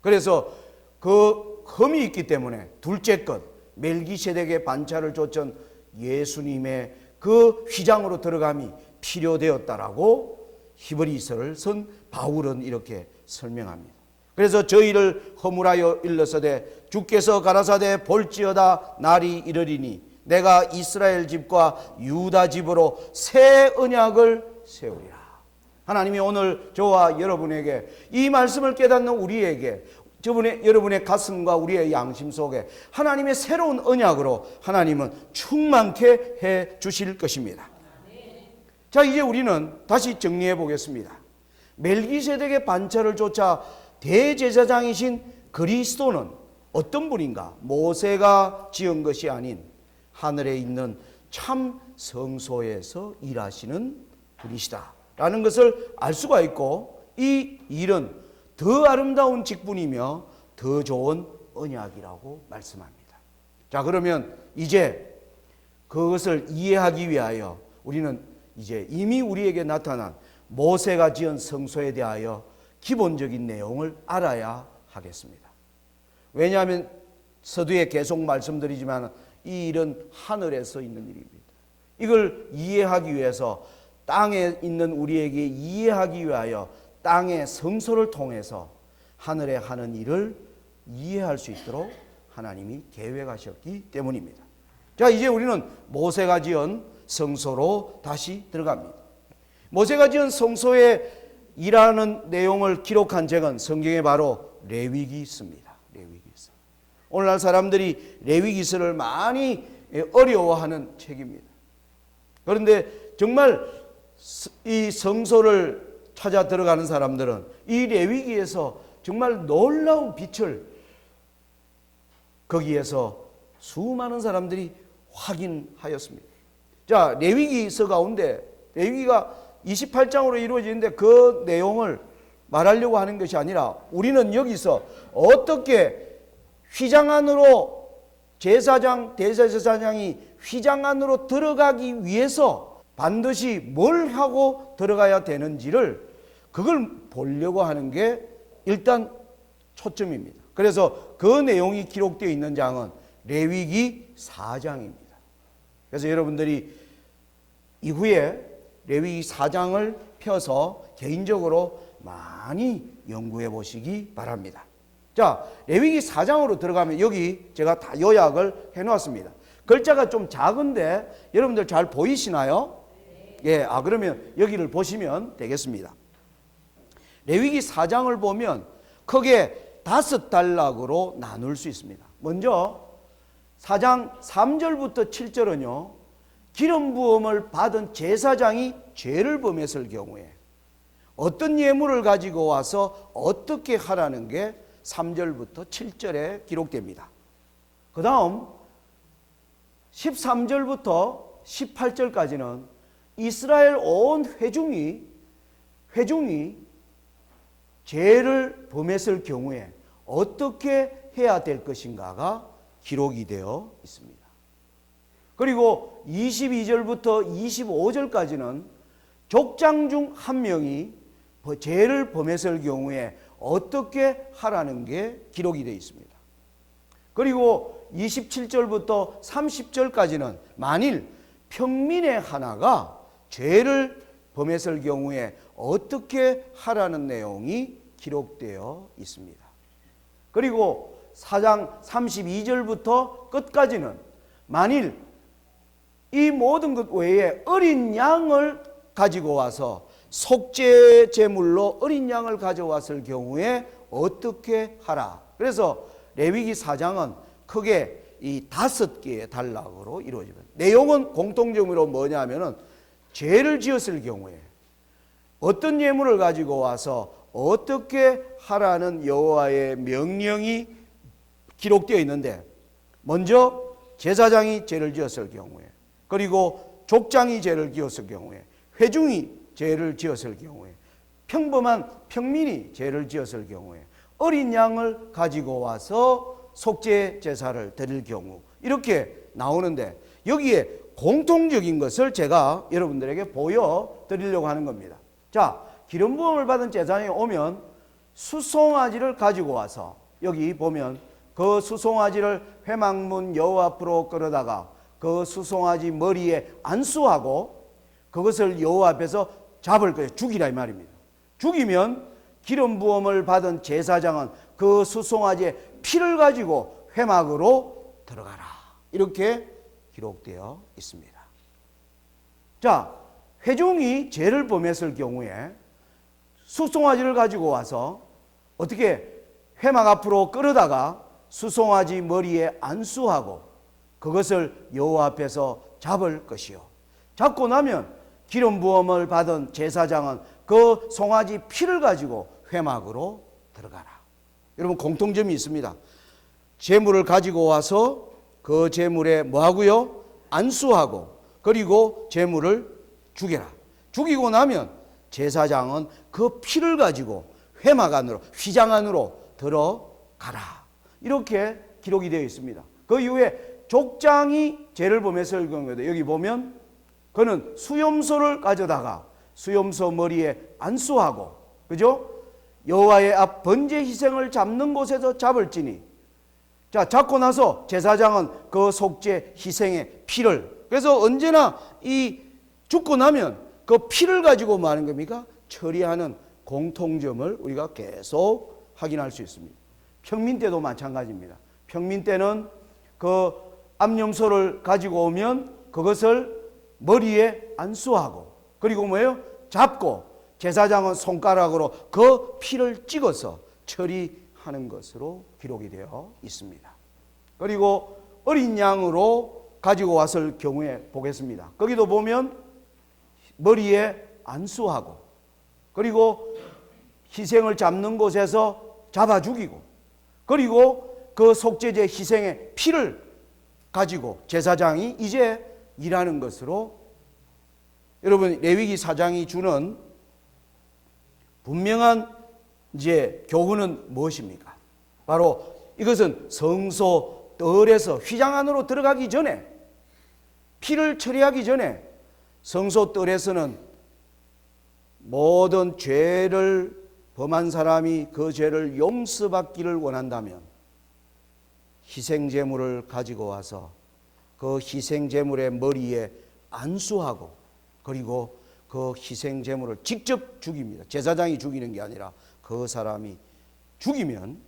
A: 그래서 그 흠이 있기 때문에 둘째 것, 멜기세덱의 반차를 좇은 예수님의 그 휘장으로 들어감이 필요되었다라고 히브리서를 쓴 바울은 이렇게 설명합니다. 그래서 저희를 허물하여 일러서되 주께서 가라사대 볼지어다 날이 이르리니 내가 이스라엘 집과 유다 집으로 새 언약을 세우리라. 하나님이 오늘 저와 여러분에게 이 말씀을 깨닫는 우리에게 여러분의 가슴과 우리의 양심 속에 하나님의 새로운 언약으로 하나님은 충만케 해 주실 것입니다. 자, 이제 우리는 다시 정리해 보겠습니다. 멜기세덱의 반차를 좇아 대제사장이신 그리스도는 어떤 분인가? 모세가 지은 것이 아닌 하늘에 있는 참 성소에서 일하시는 분이시다 라는 것을 알 수가 있고, 이 일은 더 아름다운 직분이며 더 좋은 언약이라고 말씀합니다. 자, 그러면 이제 그것을 이해하기 위하여 우리는 이제 이미 우리에게 나타난 모세가 지은 성소에 대하여 기본적인 내용을 알아야 하겠습니다. 왜냐하면 서두에 계속 말씀드리지만 이 일은 하늘에서 있는 일입니다. 이걸 이해하기 위해서 땅에 있는 우리에게 이해하기 위하여 땅의 성소를 통해서 하늘에 하는 일을 이해할 수 있도록 하나님이 계획하셨기 때문입니다. 자, 이제 우리는 모세가 지은 성소로 다시 들어갑니다. 모세가 지은 성소에 일하는 내용을 기록한 책은 성경에 바로 레위기서입니다. 레위기서. 오늘날 사람들이 레위기서를 많이 어려워하는 책입니다. 그런데 정말 이 성소를 찾아 들어가는 사람들은 이 레위기에서 정말 놀라운 빛을 거기에서 수많은 사람들이 확인하였습니다. 자, 레위기서 가운데 레위기가 28장으로 이루어지는데 그 내용을 말하려고 하는 것이 아니라 우리는 여기서 어떻게 휘장 안으로 제사장, 대제사장이 휘장 안으로 들어가기 위해서 반드시 뭘 하고 들어가야 되는지를 그걸 보려고 하는 게 일단 초점입니다. 그래서 그 내용이 기록되어 있는 장은 레위기 4장입니다. 그래서 여러분들이 이후에 레위기 4장을 펴서 개인적으로 많이 연구해 보시기 바랍니다. 자, 레위기 4장으로 들어가면 여기 제가 다 요약을 해 놓았습니다. 글자가 좀 작은데 여러분들 잘 보이시나요? 예, 그러면 여기를 보시면 되겠습니다. 레위기 4장을 보면 크게 5단락으로 나눌 수 있습니다. 먼저 4장 3절부터 7절은요, 기름 부음을 받은 제사장이 죄를 범했을 경우에 어떤 예물을 가지고 와서 어떻게 하라는 게 3절부터 7절에 기록됩니다. 그 다음 13절부터 18절까지는 이스라엘 온 회중이 죄를 범했을 경우에 어떻게 해야 될 것인가가 기록이 되어 있습니다. 그리고 22절부터 25절까지는 족장 중 한 명이 죄를 범했을 경우에 어떻게 하라는 게 기록이 되어 있습니다. 그리고 27절부터 30절까지는 만일 평민의 하나가 죄를 범했을 경우에 어떻게 하라는 내용이 기록되어 있습니다. 그리고 4장 32절부터 끝까지는 만일 이 모든 것 외에 어린 양을 가지고 와서 속죄 제물로 어린 양을 가져왔을 경우에 어떻게 하라. 그래서 레위기 4장은 크게 이 5개의 단락으로 이루어집니다. 내용은 공통점으로 뭐냐면은 죄를 지었을 경우에 어떤 예물을 가지고 와서 어떻게 하라는 여호와의 명령이 기록되어 있는데, 먼저 제사장이 죄를 지었을 경우에, 그리고 족장이 죄를 지었을 경우에, 회중이 죄를 지었을 경우에, 평범한 평민이 죄를 지었을 경우에 어린 양을 가지고 와서 속죄 제사를 드릴 경우, 이렇게 나오는데 여기에 공통적인 것을 제가 여러분들에게 보여드리려고 하는 겁니다. 자, 기름 부음을 받은 제사장이 오면 수송아지를 가지고 와서, 여기 보면 그 수송아지를 회막문 여호와 앞으로 끌어다가 그 수송아지 머리에 안수하고 그것을 여호와 앞에서 잡을 거예요. 죽이라 이 말입니다. 죽이면 기름 부음을 받은 제사장은 그 수송아지의 피를 가지고 회막으로 들어가라, 이렇게 기록되어 있습니다. 자, 회중이 죄를 범했을 경우에 수송아지를 가지고 와서 어떻게 회막 앞으로 끌어다가 수송아지 머리에 안수하고 그것을 여호와 앞에서 잡을 것이요, 잡고 나면 기름 부음을 받은 제사장은 그 송아지 피를 가지고 회막으로 들어가라. 여러분, 공통점이 있습니다. 제물을 가지고 와서 그 제물에 뭐하고요? 안수하고, 그리고 제물을 죽여라. 죽이고 나면 제사장은 그 피를 가지고 회막 안으로, 휘장 안으로 들어가라, 이렇게 기록이 되어 있습니다. 그 이후에 족장이 죄를 범했을 경우에도 여기 보면 그는 수염소를 가져다가 수염소 머리에 안수하고, 그죠? 여호와의 앞 번제 희생을 잡는 곳에서 잡을지니, 자, 잡고 나서 제사장은 그 속죄 희생의 피를, 그래서 언제나 이 죽고 나면 그 피를 가지고 뭐 하는 겁니까? 처리하는 공통점을 우리가 계속 확인할 수 있습니다. 평민 때도 마찬가지입니다. 평민 때는 그 암염소를 가지고 오면 그것을 머리에 안수하고, 그리고 뭐예요? 잡고 제사장은 손가락으로 그 피를 찍어서 처리하는 것으로 기록이 되어 있습니다. 그리고 어린 양으로 가지고 왔을 경우에 보겠습니다. 거기도 보면 머리에 안수하고, 그리고 희생을 잡는 곳에서 잡아 죽이고, 그리고 그 속죄제 희생의 피를 가지고 제사장이 이제 일하는 것으로, 여러분, 레위기 4장이 주는 분명한 이제 교훈은 무엇입니까? 바로 이것은 성소 뜰에서 휘장 안으로 들어가기 전에, 피를 처리하기 전에 성소 뜰에서는 모든 죄를 범한 사람이 그 죄를 용서받기를 원한다면 희생제물을 가지고 와서 그 희생제물의 머리에 안수하고, 그리고 그 희생제물을 직접 죽입니다. 제사장이 죽이는 게 아니라 그 사람이 죽이면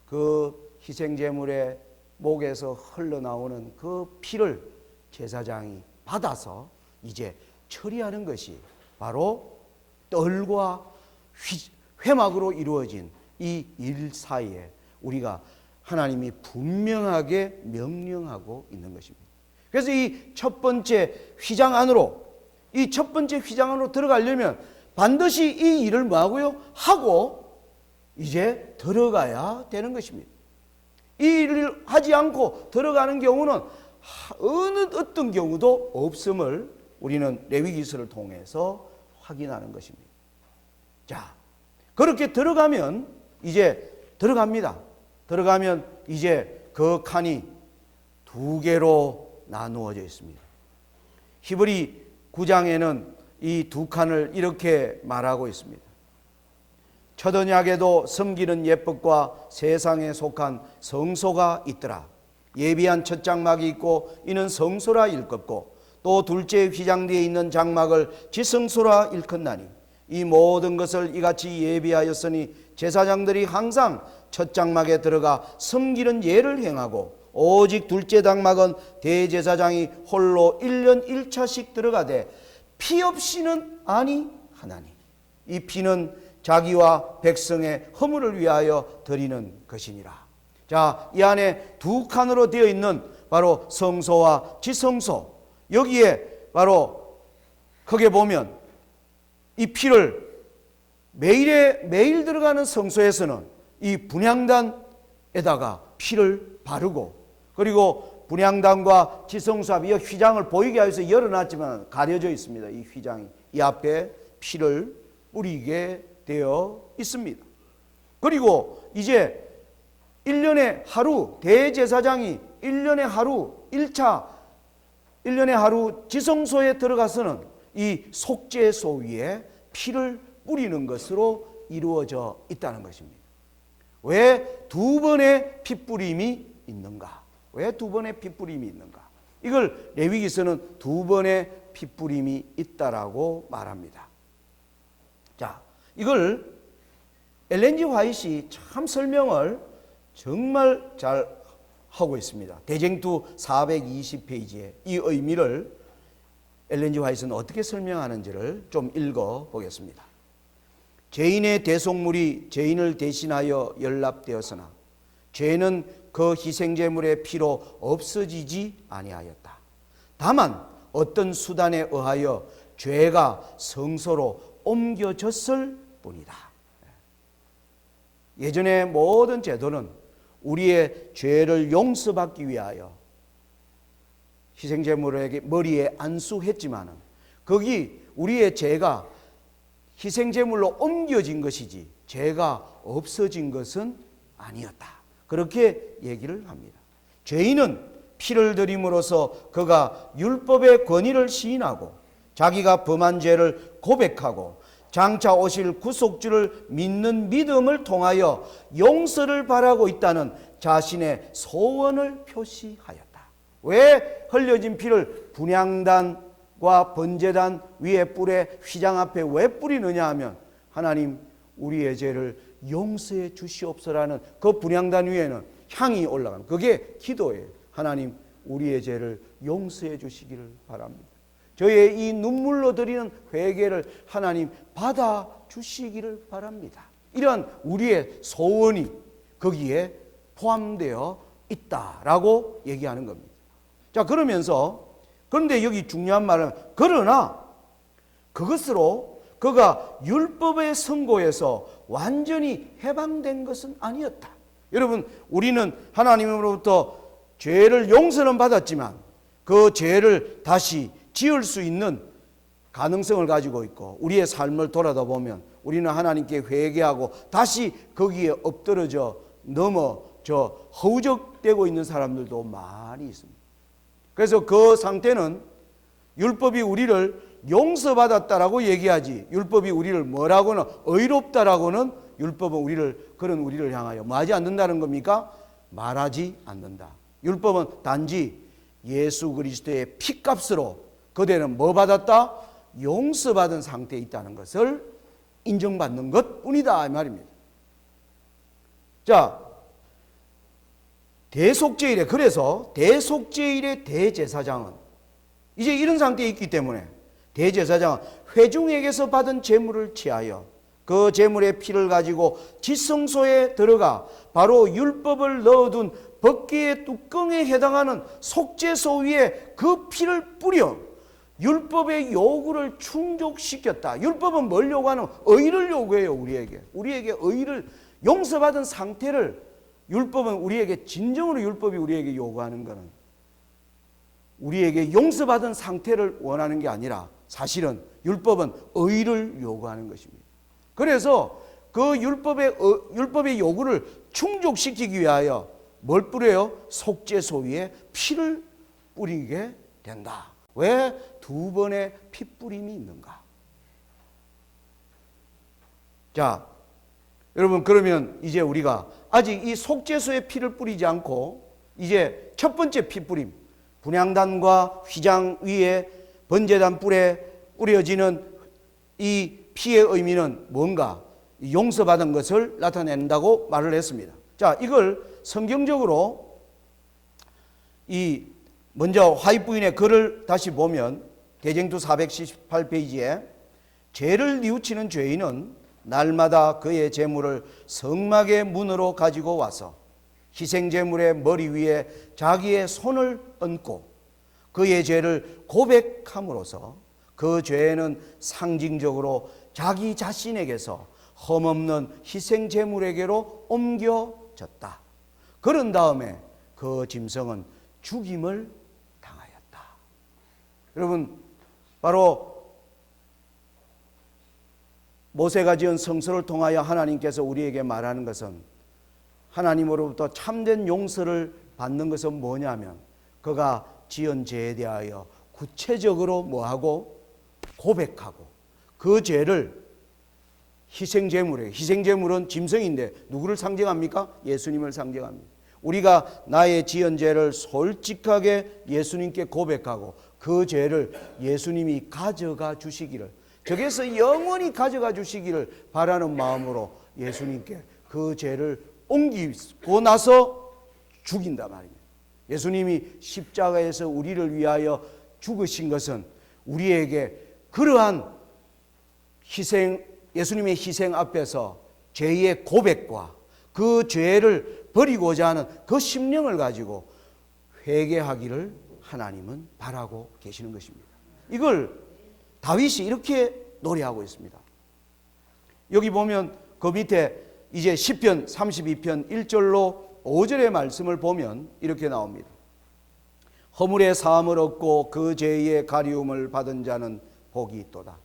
A: 그 희생제물의 목에서 흘러나오는 그 피를 제사장이 받아서 이제 처리하는 것이 바로 뜰과 회막으로 이루어진 이 일 사이에 우리가 하나님이 분명하게 명령하고 있는 것입니다. 그래서 이 첫 번째 휘장 안으로, 이 첫 번째 휘장 안으로 들어가려면 반드시 이 일을 뭐하고요? 하고 이제 들어가야 되는 것입니다. 이 일을 하지 않고 들어가는 경우는 어떤 경우도 없음을 우리는 레위기서를 통해서 확인하는 것입니다. 자, 그렇게 들어가면 이제 들어갑니다. 들어가면 이제 그 칸이 두 개로 나누어져 있습니다. 히브리 9장에는 이 두 칸을 이렇게 말하고 있습니다. 첫 언약에도 섬기는 예법과 세상에 속한 성소가 있더라. 예비한 첫 장막이 있고 이는 성소라 일컫고 또 둘째 휘장뒤에 있는 장막을 지성소라 일컫나니 이 모든 것을 이같이 예비하였으니 제사장들이 항상 첫 장막에 들어가 섬기는 예를 행하고 오직 둘째 장막은 대제사장이 홀로 1년 1차씩 들어가되 피 없이는 아니하나니 이 피는 자기와 백성의 허물을 위하여 드리는 것이니라. 자, 이 안에 두 칸으로 되어 있는 바로 성소와 지성소, 여기에 바로 크게 보면 이 피를 매일 들어가는 성소에서는 이 분향단에다가 피를 바르고, 그리고 분향단과 지성소 앞에 휘장을 보이게 하여서 열어놨지만 가려져 있습니다. 이 휘장이 이 앞에 피를 뿌리게 되어 있습니다. 그리고 이제 1년에 하루 대제사장이 1년에 하루 1차 1년에 하루 지성소에 들어가서는 이 속죄소 위에 피를 뿌리는 것으로 이루어져 있다는 것입니다. 왜 두 번의 피뿌림이 있는가? 왜 두 번의 피뿌림이 있는가? 이걸 레위기서는 두 번의 피뿌림이 있다라고 말합니다. 자, 이걸 엘렌 G 화이트이 참 설명을 정말 잘 하고 있습니다. 대쟁투 420페이지에 이 의미를 엘렌 G 화이트는 어떻게 설명하는지를 좀 읽어 보겠습니다. 죄인의 대속물이 죄인을 대신하여 연락되었으나 죄는 그 희생제물의 피로 없어지지 아니하였다. 다만 어떤 수단에 의하여 죄가 성소로 옮겨졌을 뿐이다. 예전의 모든 제도는 우리의 죄를 용서받기 위하여 희생제물에게 머리에 안수했지만은 거기 우리의 죄가 희생제물로 옮겨진 것이지 죄가 없어진 것은 아니었다. 그렇게 얘기를 합니다. 죄인은 피를 드림으로써 그가 율법의 권위를 시인하고 자기가 범한 죄를 고백하고 장차 오실 구속주를 믿는 믿음을 통하여 용서를 바라고 있다는 자신의 소원을 표시하였다. 왜 흘려진 피를 분향단과 번제단 위에 뿔에 휘장 앞에 왜 뿌리느냐 하면 하나님 우리의 죄를 용서해 주시옵소라는 그 분향단 위에는 향이 올라가는 그게 기도예요. 하나님 우리의 죄를 용서해 주시기를 바랍니다. 저의 이 눈물로 드리는 회개를 하나님 받아 주시기를 바랍니다. 이런 우리의 소원이 거기에 포함되어 있다라고 얘기하는 겁니다. 자, 그런데 여기 중요한 말은 그러나 그것으로 그가 율법의 선고에서 완전히 해방된 것은 아니었다. 여러분, 우리는 하나님으로부터 죄를 용서는 받았지만 그 죄를 다시 지을 수 있는 가능성을 가지고 있고 우리의 삶을 돌아다 보면 우리는 하나님께 회개하고 다시 거기에 엎드러져 넘어져 허우적대고 있는 사람들도 많이 있습니다. 그래서 그 상태는 율법이 우리를 용서받았다라고 얘기하지 율법이 우리를 뭐라고는 의롭다라고는 율법은 그런 우리를 향하여 뭐하지 않는다는 겁니까? 말하지 않는다. 율법은 단지 예수 그리스도의 피값으로 그대는 뭐 받았다? 용서받은 상태에 있다는 것을 인정받는 것뿐이다 이 말입니다. 자, 대속죄일에 그래서 대속죄일의 대제사장은 이제 이런 상태에 있기 때문에 대제사장은 회중에게서 받은 제물을 취하여 그 제물의 피를 가지고 지성소에 들어가 바로 율법을 넣어둔 법궤의 뚜껑에 해당하는 속죄소 위에 그 피를 뿌려 율법의 요구를 충족시켰다. 율법은 뭘 요구하는? 의를 요구해요. 우리에게 의를 용서받은 상태를 율법은 우리에게 진정으로 율법이 우리에게 요구하는 것은 우리에게 용서받은 상태를 원하는 게 아니라 사실은 율법은 의를 요구하는 것입니다. 그래서 그 율법의 요구를 충족시키기 위하여 뭘 뿌려요? 속죄소 위에 피를 뿌리게 된다. 왜 두 번의 피 뿌림이 있는가? 자, 여러분, 그러면 이제 우리가 아직 이 속죄소에 피를 뿌리지 않고 이제 첫 번째 피 뿌림, 분향단과 휘장 위에 번제단 뿔에 뿌려지는 이 피의 의미는 뭔가? 용서받은 것을 나타낸다고 말을 했습니다. 자, 이걸 성경적으로 먼저 화이트부인의 글을 다시 보면 대쟁투 478페이지에 죄를 뉘우치는 죄인은 날마다 그의 재물을 성막의 문으로 가지고 와서 희생제물의 머리 위에 자기의 손을 얹고 그의 죄를 고백함으로써 그 죄는 상징적으로 자기 자신에게서 흠없는 희생제물에게로 옮겨졌다. 그런 다음에 그 짐승은 죽임을 당하였다. 여러분, 바로 모세가 지은 성소를 통하여 하나님께서 우리에게 말하는 것은, 하나님으로부터 참된 용서를 받는 것은 뭐냐면 그가 지은 죄에 대하여 구체적으로 뭐하고 고백하고 그 죄를 희생제물이에요. 희생제물은 짐승인데 누구를 상징합니까? 예수님을 상징합니다. 우리가 나의 지은 죄를 솔직하게 예수님께 고백하고 그 죄를 예수님이 가져가 주시기를, 저기서 영원히 가져가 주시기를 바라는 마음으로 예수님께 그 죄를 옮기고 나서 죽인다 말입니다. 예수님이 십자가에서 우리를 위하여 죽으신 것은 우리에게 그러한 희생, 예수님의 희생 앞에서 죄의 고백과 그 죄를 버리고자 하는 그 심령을 가지고 회개하기를 하나님은 바라고 계시는 것입니다. 이걸 다윗이 이렇게 노래하고 있습니다. 여기 보면 그 밑에 이제 시편 32편 1절로 5절의 말씀을 보면 이렇게 나옵니다. 허물의 사함을 얻고 그 죄의 가리움을 받은 자는 복이 있도다.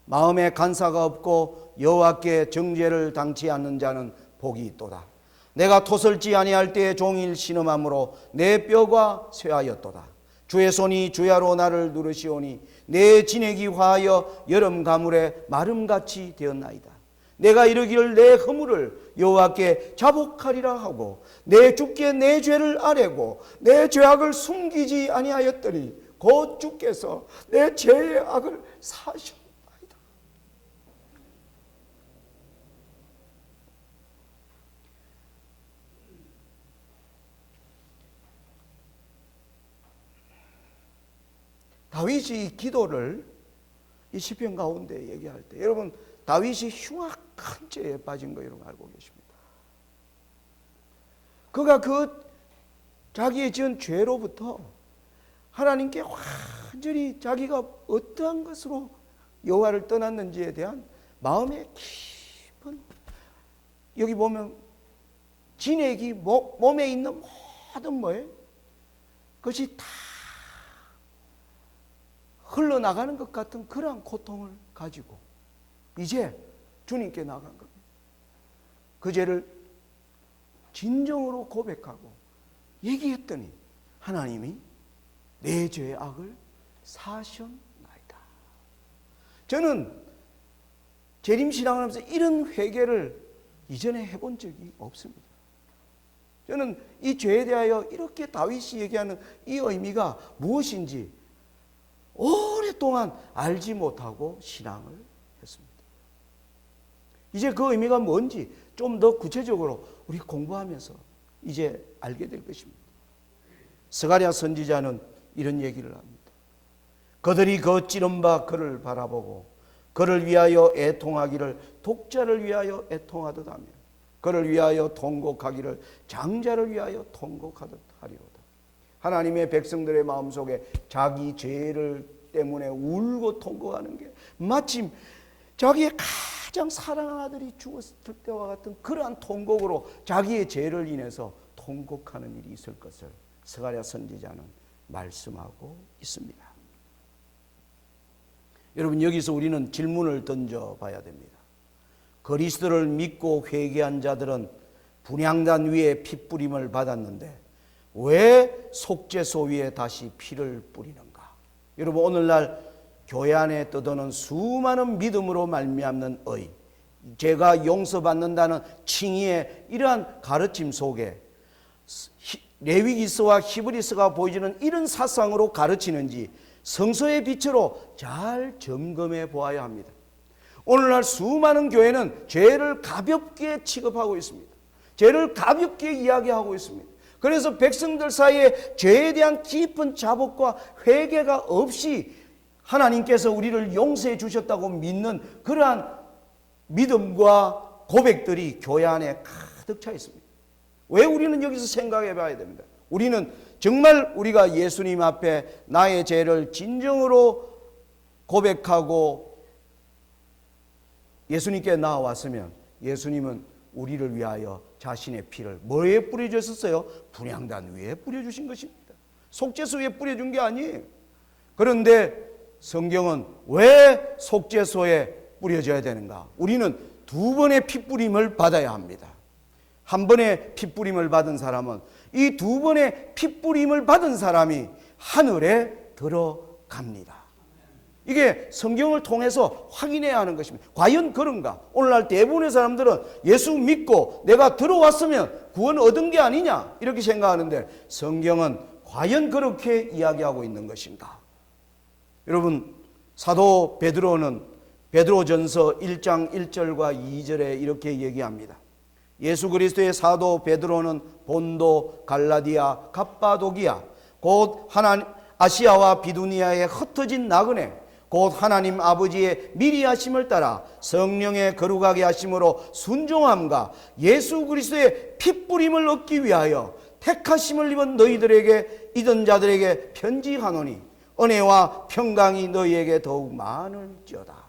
A: 마음에 간사가 없고 여호와께 정죄를 당치 않는 자는 복이 있도다. 내가 토설지 아니할 때에 종일 신음함으로 내 뼈가 쇠하였도다. 주의 손이 주야로 나를 누르시오니 내 진액이 화하여 여름 가물에 마름같이 되었나이다. 내가 이르기를 내 허물을 여호와께 자복하리라 하고 내 주께 내 죄를 아뢰고 내 죄악을 숨기지 아니하였더니 곧 주께서 내 죄의 악을 사하셨나이다. 다윗이 이 기도를 이 시편 가운데 얘기할 때, 여러분, 다윗이 흉악한 죄에 빠진 거 여러분 알고 계십니다. 그가 그 자기의 지은 죄로부터 하나님께 완전히 자기가 어떠한 것으로 여호와를 떠났는지에 대한 마음의 깊은, 여기 보면 진액이 몸에 있는 모든 뭐예요? 그것이 다 흘러나가는 것 같은 그러한 고통을 가지고 이제 주님께 나간 겁니다. 그 죄를 진정으로 고백하고 얘기했더니 하나님이 내 죄의 악을 사하셨나이다. 저는 재림신앙을 하면서 이런 회개를 이전에 해본 적이 없습니다. 저는 이 죄에 대하여 이렇게 다윗이 얘기하는 이 의미가 무엇인지 오랫동안 알지 못하고 신앙을 했습니다. 이제 그 의미가 뭔지 좀 더 구체적으로 우리 공부하면서 이제 알게 될 것입니다. 스가랴 선지자는 이런 얘기를 합니다. 그들이 그 찌른 바 그를 바라보고 그를 위하여 애통하기를 독자를 위하여 애통하듯 하며 그를 위하여 통곡하기를 장자를 위하여 통곡하듯 하리로다. 하나님의 백성들의 마음속에 자기 죄를 때문에 울고 통곡하는 게 마침 자기의 가장 사랑하는 아들이 죽었을 때와 같은 그러한 통곡으로 자기의 죄를 인해서 통곡하는 일이 있을 것을 스가랴 선지자는 말씀하고 있습니다. 여러분, 여기서 우리는 질문을 던져봐야 됩니다. 그리스도를 믿고 회개한 자들은 분향단 위에 핏뿌림을 받았는데 왜 속죄소 위에 다시 피를 뿌리는가? 여러분, 오늘날 교회 안에 떠도는 수많은 믿음으로 말미암는 의, 죄가 용서받는다는 칭의의 이러한 가르침 속에 레위기서와 히브리서가 보여주는 이런 사상으로 가르치는지 성서의 빛으로 잘 점검해 보아야 합니다. 오늘날 수많은 교회는 죄를 가볍게 취급하고 있습니다. 죄를 가볍게 이야기하고 있습니다. 그래서 백성들 사이에 죄에 대한 깊은 자복과 회개가 없이 하나님께서 우리를 용서해 주셨다고 믿는 그러한 믿음과 고백들이 교회 안에 가득 차 있습니다. 왜 우리는 여기서 생각해 봐야 됩니다. 우리는 정말 우리가 예수님 앞에 나의 죄를 진정으로 고백하고 예수님께 나아왔으면 예수님은 우리를 위하여 자신의 피를 뭐에 뿌려주셨어요? 분향단 위에 뿌려주신 것입니다. 속죄소 위에 뿌려준 게 아니에요. 그런데 성경은 왜 속죄소에 뿌려져야 되는가? 우리는 두 번의 핏뿌림을 받아야 합니다. 한 번의 핏뿌림을 받은 사람은 이 두 번의 핏뿌림을 받은 사람이 하늘에 들어갑니다. 이게 성경을 통해서 확인해야 하는 것입니다. 과연 그런가? 오늘날 대부분의 사람들은 예수 믿고 내가 들어왔으면 구원 얻은 게 아니냐 이렇게 생각하는데 성경은 과연 그렇게 이야기하고 있는 것인가? 여러분, 사도 베드로는 베드로전서 1장 1절과 2절에 이렇게 얘기합니다. 예수 그리스도의 사도 베드로는 본도, 갈라디아, 갑바도기아, 곧 아시아와 비두니아에 흩어진 나그네, 곧 하나님 아버지의 미리 하심을 따라 성령의 거룩하게 하심으로 순종함과 예수 그리스도의 핏뿌림을 얻기 위하여 택하심을 입은 너희들에게 이던 자들에게 편지하노니 은혜와 평강이 너희에게 더욱 많을지어다.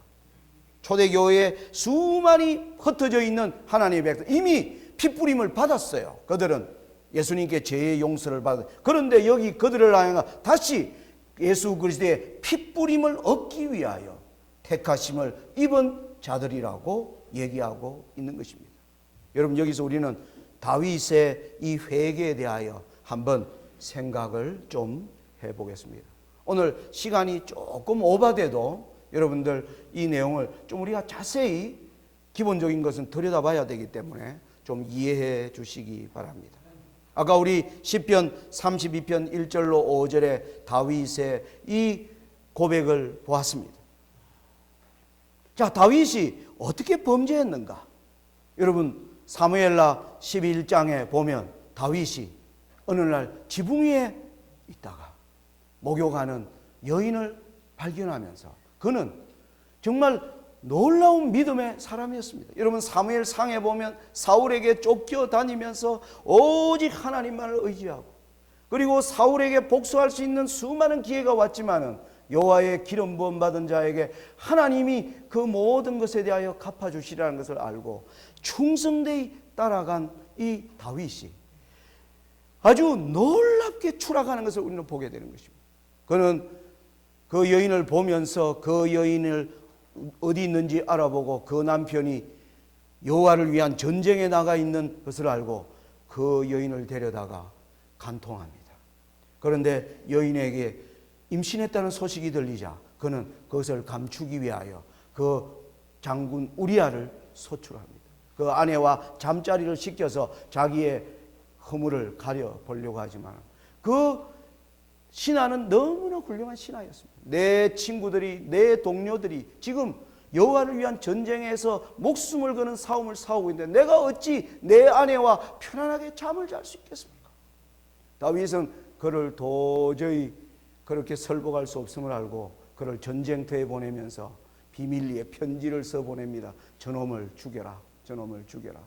A: 초대교회에 수많이 흩어져 있는 하나님의 백성 이미 핏뿌림을 받았어요. 그들은 예수님께 죄의 용서를 받았어요. 그런데 여기 그들을 향해 다시 예수 그리스도의 핏뿌림을 얻기 위하여 택하심을 입은 자들이라고 얘기하고 있는 것입니다. 여러분, 여기서 우리는 다윗의 이 회개에 대하여 한번 생각을 좀 해보겠습니다. 오늘 시간이 조금 오바돼도 여러분들 이 내용을 좀 우리가 자세히 기본적인 것은 들여다봐야 되기 때문에 좀 이해해 주시기 바랍니다. 아까 우리 시편 32편 1절로 5절에 다윗의 이 고백을 보았습니다. 자, 다윗이 어떻게 범죄했는가? 여러분, 사무엘라 11장에 보면 다윗이 어느 날 지붕 위에 있다가 목욕하는 여인을 발견하면서 그는 정말 놀라운 믿음의 사람이었습니다. 여러분, 사무엘 상에 보면 사울에게 쫓겨다니면서 오직 하나님만을 의지하고, 그리고 사울에게 복수할 수 있는 수많은 기회가 왔지만은 여호와의 기름 부음 받은 자에게 하나님이 그 모든 것에 대하여 갚아주시라는 것을 알고 충성되이 따라간 이 다윗이 아주 놀랍게 추락하는 것을 우리는 보게 되는 것입니다. 그는 그 여인을 보면서 그 여인을 어디 있는지 알아보고 그 남편이 여호와를 위한 전쟁에 나가 있는 것을 알고 그 여인을 데려다가 간통합니다. 그런데 여인에게 임신했다는 소식이 들리자 그는 그것을 감추기 위하여 그 장군 우리아를 소출합니다. 그 아내와 잠자리를 시켜서 자기의 허물을 가려보려고 하지만 그 신하는 너무나 훌륭한 신하였습니다. 내 친구들이, 내 동료들이 지금 여호와를 위한 전쟁에서 목숨을 거는 싸움을 싸우고 있는데 내가 어찌 내 아내와 편안하게 잠을 잘 수 있겠습니까? 다윗은 그를 도저히 그렇게 설복할 수 없음을 알고 그를 전쟁터에 보내면서 비밀리에 편지를 써 보냅니다. 저놈을 죽여라. 저놈을 죽여라.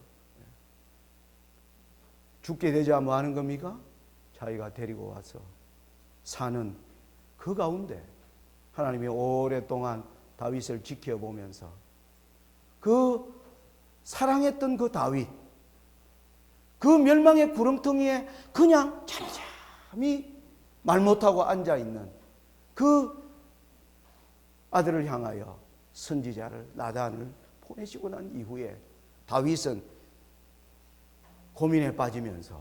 A: 죽게 되자 뭐 하는 겁니까? 자기가 데리고 와서 사는 그 가운데 하나님이 오랫동안 다윗을 지켜보면서 그 사랑했던 그 다윗, 그 멸망의 구렁텅이에 그냥 잠잠히 말 못하고 앉아있는 그 아들을 향하여 선지자를 나단을 보내시고 난 이후에 다윗은 고민에 빠지면서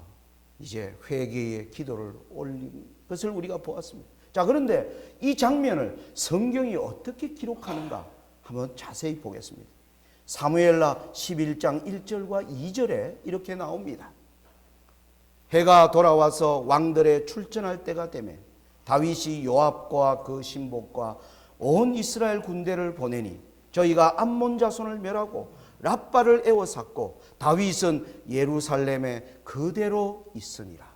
A: 이제 회개의 기도를 올린 것을 우리가 보았습니다. 자, 그런데 이 장면을 성경이 어떻게 기록하는가 한번 자세히 보겠습니다. 사무엘하 11장 1절과 2절에 이렇게 나옵니다. 해가 돌아와서 왕들의 출전할 때가 되매 다윗이 요압과 그 신복과 온 이스라엘 군대를 보내니 저희가 암몬 자손을 멸하고 랍바를 에워쌌고 다윗은 예루살렘에 그대로 있으니라.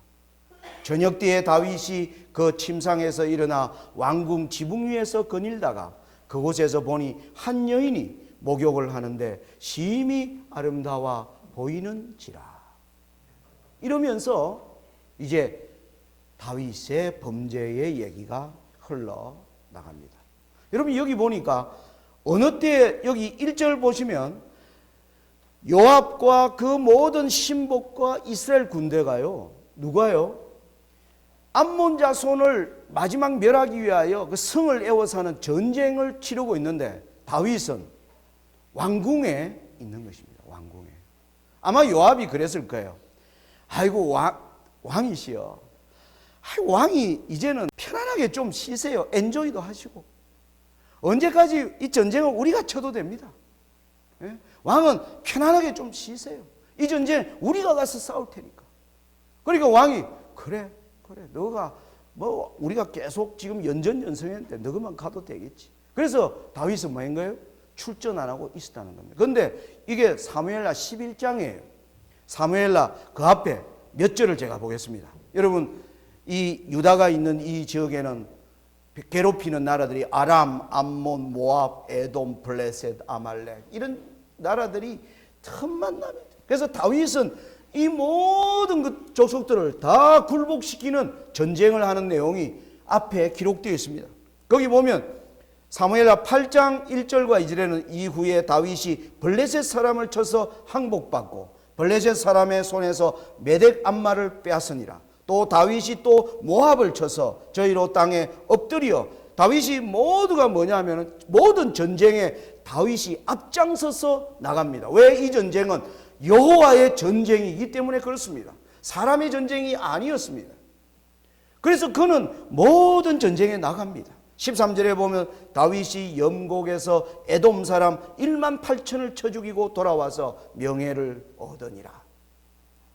A: 저녁 때에 다윗이 그 침상에서 일어나 왕궁 지붕 위에서 거닐다가 그곳에서 보니 한 여인이 목욕을 하는데 심히 아름다워 보이는지라. 이러면서 이제 다윗의 범죄의 얘기가 흘러나갑니다. 여러분 여기 보니까 어느 때 여기 1절 보시면 요압과 그 모든 신복과 이스라엘 군대가요. 누가요? 암몬 자손을 마지막 멸하기 위하여 그 성을 에워싸는 전쟁을 치르고 있는데 다윗은 왕궁에 있는 것입니다. 왕궁에. 아마 요압이 그랬을 거예요. 아이고 왕이시여. 왕이 이제는 편안하게 좀 쉬세요. 엔조이도 하시고. 언제까지 이 전쟁을 우리가 쳐도 됩니다. 예? 왕은 편안하게 좀 쉬세요. 이 전쟁 우리가 가서 싸울 테니까. 그러니까 왕이 그래 너가 뭐 우리가 계속 지금 연전연승했는데 너만 가도 되겠지. 그래서 다윗은 뭐인 거예요? 출전 안 하고 있었다는 겁니다. 그런데 이게 사무엘하 11장이에요. 사무엘하 그 앞에 몇 절을 제가 보겠습니다. 여러분 이 유다가 있는 이 지역에는 괴롭히는 나라들이 아람, 암몬, 모압, 에돔, 블레셋, 아말렉 이런 나라들이 틈만 나면 그래서 다윗은 이 모든 그 족속들을 다 굴복시키는 전쟁을 하는 내용이 앞에 기록되어 있습니다. 거기 보면 사무엘하 8장 1절과 2절에는 이후에 다윗이 블레셋 사람을 쳐서 항복받고 블레셋 사람의 손에서 메덱 암마를 빼앗으니라. 또 다윗이 또 모압을 쳐서 저희로 땅에 엎드려 다윗이 모두가 뭐냐면 모든 전쟁에 다윗이 앞장서서 나갑니다. 왜? 이 전쟁은 여호와의 전쟁이기 때문에 그렇습니다. 사람의 전쟁이 아니었습니다. 그래서 그는 모든 전쟁에 나갑니다. 13절에 보면 다윗이 염곡에서 에돔 사람 1만 8천을 쳐 죽이고 돌아와서 명예를 얻으니라.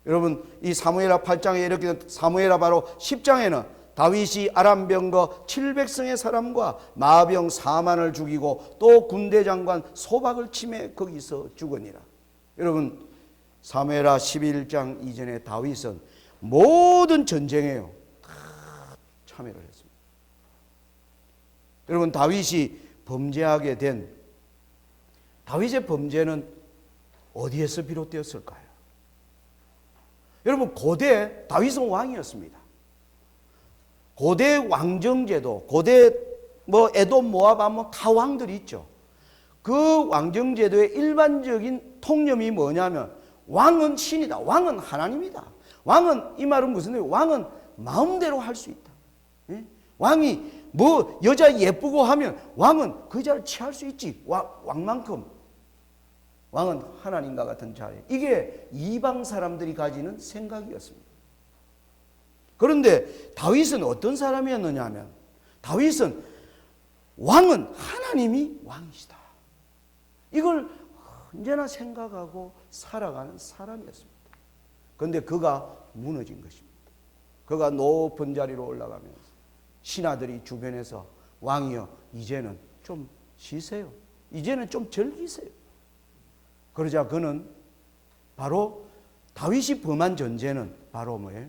A: 여러분 이 사무엘하 8장에 이렇게 사무엘하 바로 10장에는 다윗이 아람 병거 700성의 사람과 마병 4만을 죽이고 또 군대 장관 소박을 치매 거기서 죽으니라. 여러분 사무엘하 11장 이전에 다윗은 모든 전쟁에요 다 참여를 했습니다. 여러분 다윗이 범죄하게 된 다윗의 범죄는 어디에서 비롯되었을까요? 여러분 고대 다윗은 왕이었습니다. 고대 왕정제도 고대 뭐 에돔 모압 하면 다 왕들이 있죠. 그 왕정제도의 일반적인 통념이 뭐냐면 왕은 신이다. 왕은 하나님이다. 왕은 이 말은 무슨 얘기예요? 왕은 마음대로 할 수 있다. 예? 왕이 뭐 여자 예쁘고 하면 왕은 그 여자를 취할 수 있지. 왕만큼 왕은 하나님과 같은 자리. 이게 이방 사람들이 가지는 생각이었습니다. 그런데 다윗은 어떤 사람이었느냐 하면 다윗은 왕은 하나님이 왕이시다. 이걸 언제나 생각하고 살아가는 사람이었습니다. 그런데 그가 무너진 것입니다. 그가 높은 자리로 올라가면서 신하들이 주변에서 왕이여 이제는 좀 쉬세요. 이제는 좀 즐기세요. 그러자 그는 바로 다윗이 범한 전제는 바로 뭐예요?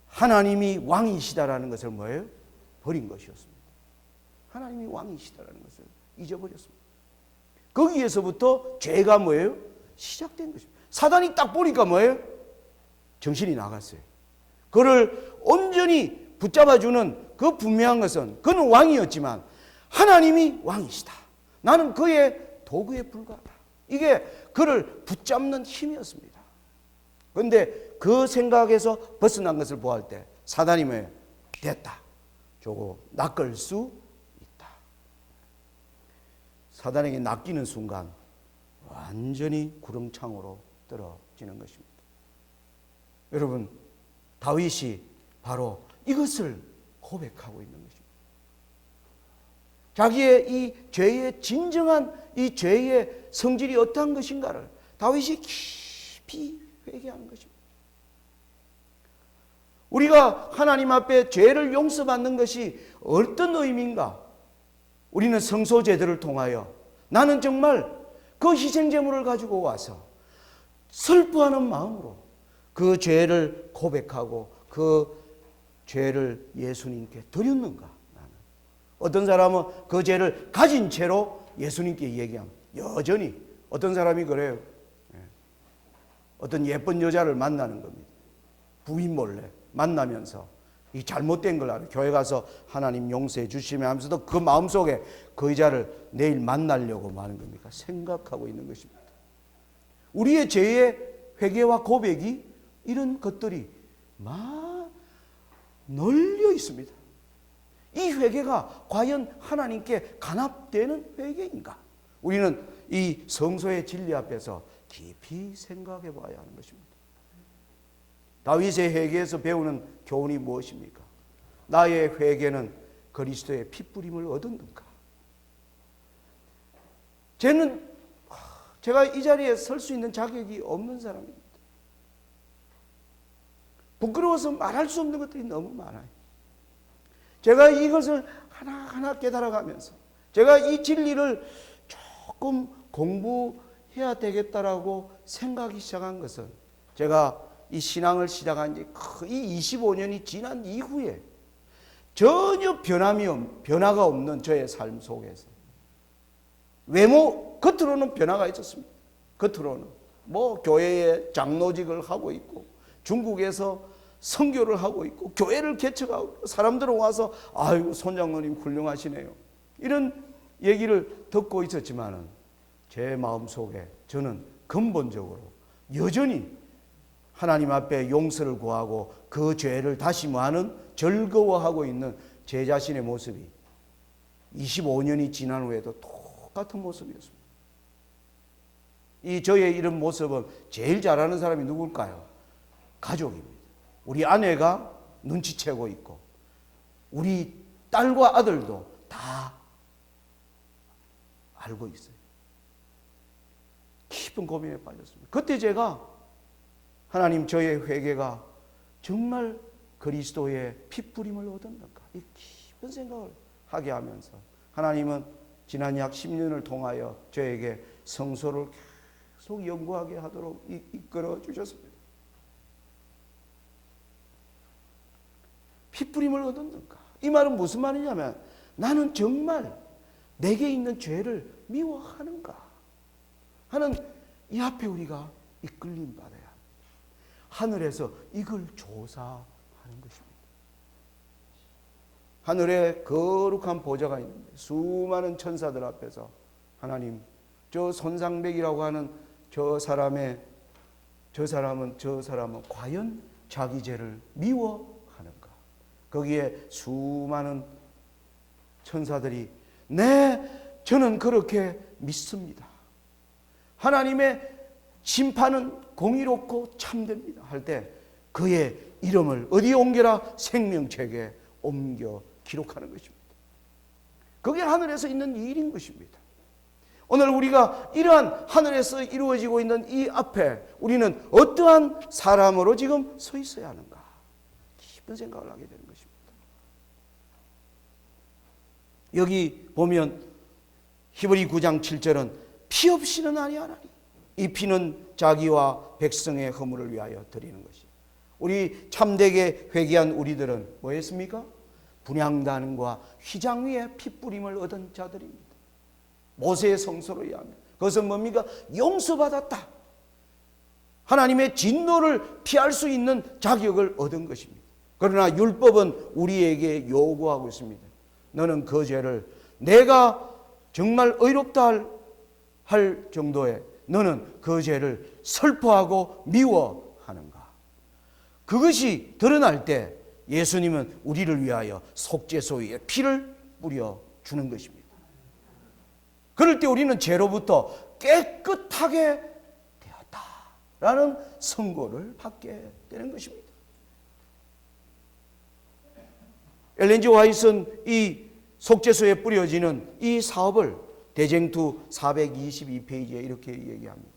A: 하나님이 왕이시다라는 것을 뭐예요? 버린 것이었습니다. 하나님이 왕이시다라는 것을 잊어버렸습니다. 거기에서부터 죄가 뭐예요? 시작된 것입니다. 사단이 딱 보니까 뭐예요? 정신이 나갔어요. 그를 온전히 붙잡아주는 그 분명한 것은 그는 왕이었지만 하나님이 왕이시다. 나는 그의 도구에 불과하다. 이게 그를 붙잡는 힘이었습니다. 그런데 그 생각에서 벗어난 것을 보할 때 사단이 뭐예요? 됐다. 저거 낚을 수 있다. 사단에게 낚이는 순간 완전히 구렁창으로 떨어지는 것입니다. 여러분 다윗이 바로 이것을 고백하고 있는 것입니다. 자기의 이 죄의 진정한 이 죄의 성질이 어떠한 것인가를 다윗이 깊이 회개하는 것입니다. 우리가 하나님 앞에 죄를 용서받는 것이 어떤 의미인가? 우리는 성소제도를 통하여 나는 정말 그 희생제물을 가지고 와서 슬퍼하는 마음으로 그 죄를 고백하고 그 죄를 예수님께 드렸는가? 나는. 어떤 사람은 그 죄를 가진 채로 예수님께 얘기하면 여전히 어떤 사람이 그래요. 어떤 예쁜 여자를 만나는 겁니다. 부인 몰래 만나면서 이 잘못된 걸 알아요. 교회 가서 하나님 용서해 주시면 하면서도 그 마음속에 그 여자를 내일 만나려고 하는 겁니까? 생각하고 있는 것입니다. 우리의 죄의 회개와 고백이 이런 것들이 막 널려 있습니다. 이 회개가 과연 하나님께 간합되는 회개인가? 우리는 이 성소의 진리 앞에서 깊이 생각해 봐야 하는 것입니다. 다윗의 회개에서 배우는 교훈이 무엇입니까? 나의 회개는 그리스도의 핏부림을 얻었는가? 제가 이 자리에 설 수 있는 자격이 없는 사람입니다. 부끄러워서 말할 수 없는 것들이 너무 많아요. 제가 이것을 하나하나 깨달아가면서 제가 이 진리를 조금 공부해야 되겠다라고 생각이 시작한 것은 제가 이 신앙을 시작한 지 거의 25년이 지난 이후에 전혀 변화가 없는 저의 삶 속에서 겉으로는 변화가 있었습니다. 겉으로는 교회에 장로직을 하고 있고 중국에서 선교를 하고 있고 교회를 개척하고 사람들은 와서 아이고 손장로님 훌륭하시네요. 이런 얘기를 듣고 있었지만은 제 마음속에 저는 근본적으로 여전히 하나님 앞에 용서를 구하고 그 죄를 다시마는 즐거워하고 있는 제 자신의 모습이 25년이 지난 후에도 똑같은 모습이었습니다. 이 저의 이런 모습은 제일 잘하는 사람이 누굴까요? 가족입니다. 우리 아내가 눈치채고 있고 우리 딸과 아들도 다 알고 있어요. 깊은 고민에 빠졌습니다. 그때 제가 하나님 저의 회개가 정말 그리스도의 핏부림을 얻었는가? 이 깊은 생각을 하게 하면서 하나님은 지난 약 10년을 통하여 저에게 성소를 계속 연구하게 하도록 이끌어 주셨습니다. 핏부림을 얻었는가? 이 말은 무슨 말이냐면 나는 정말 내게 있는 죄를 미워하는가 하는 이 앞에 우리가 이끌림 받아야 합니다. 하늘에서 이걸 조사하는 것입니다. 하늘에 거룩한 보좌가 있는데 수많은 천사들 앞에서 하나님 저 손상백이라고 하는 저 사람은 과연 자기 죄를 미워하는가? 거기에 수많은 천사들이 저는 그렇게 믿습니다. 하나님의 심판은 공의롭고 참됩니다. 할 때 그의 이름을 어디에 옮겨라? 생명책에 옮겨 기록하는 것입니다. 그게 하늘에서 있는 일인 것입니다. 오늘 우리가 이러한 하늘에서 이루어지고 있는 이 앞에 우리는 어떠한 사람으로 지금 서 있어야 하는가? 깊은 생각을 하게 되는 것입니다. 여기 보면 히브리 9장 7절은 피 없이는 아니하나니 이 피는 자기와 백성의 허물을 위하여 드리는 것이. 우리 참되게 회개한 우리들은 뭐였습니까? 분향단과 휘장 위에 핏부림을 얻은 자들입니다. 모세의 성소로 의하면 그것은 뭡니까? 용서받았다. 하나님의 진노를 피할 수 있는 자격을 얻은 것입니다. 그러나 율법은 우리에게 요구하고 있습니다. 너는 그 죄를 내가 정말 의롭다 할 정도의 너는 그 죄를 슬퍼하고 미워하는가? 그것이 드러날 때 예수님은 우리를 위하여 속죄소 위에 피를 뿌려주는 것입니다. 그럴 때 우리는 죄로부터 깨끗하게 되었다라는 선고를 받게 되는 것입니다. 엘렌 지 화이트는 이 속죄소에 뿌려지는 이 사업을 대쟁투 422페이지에 이렇게 얘기합니다.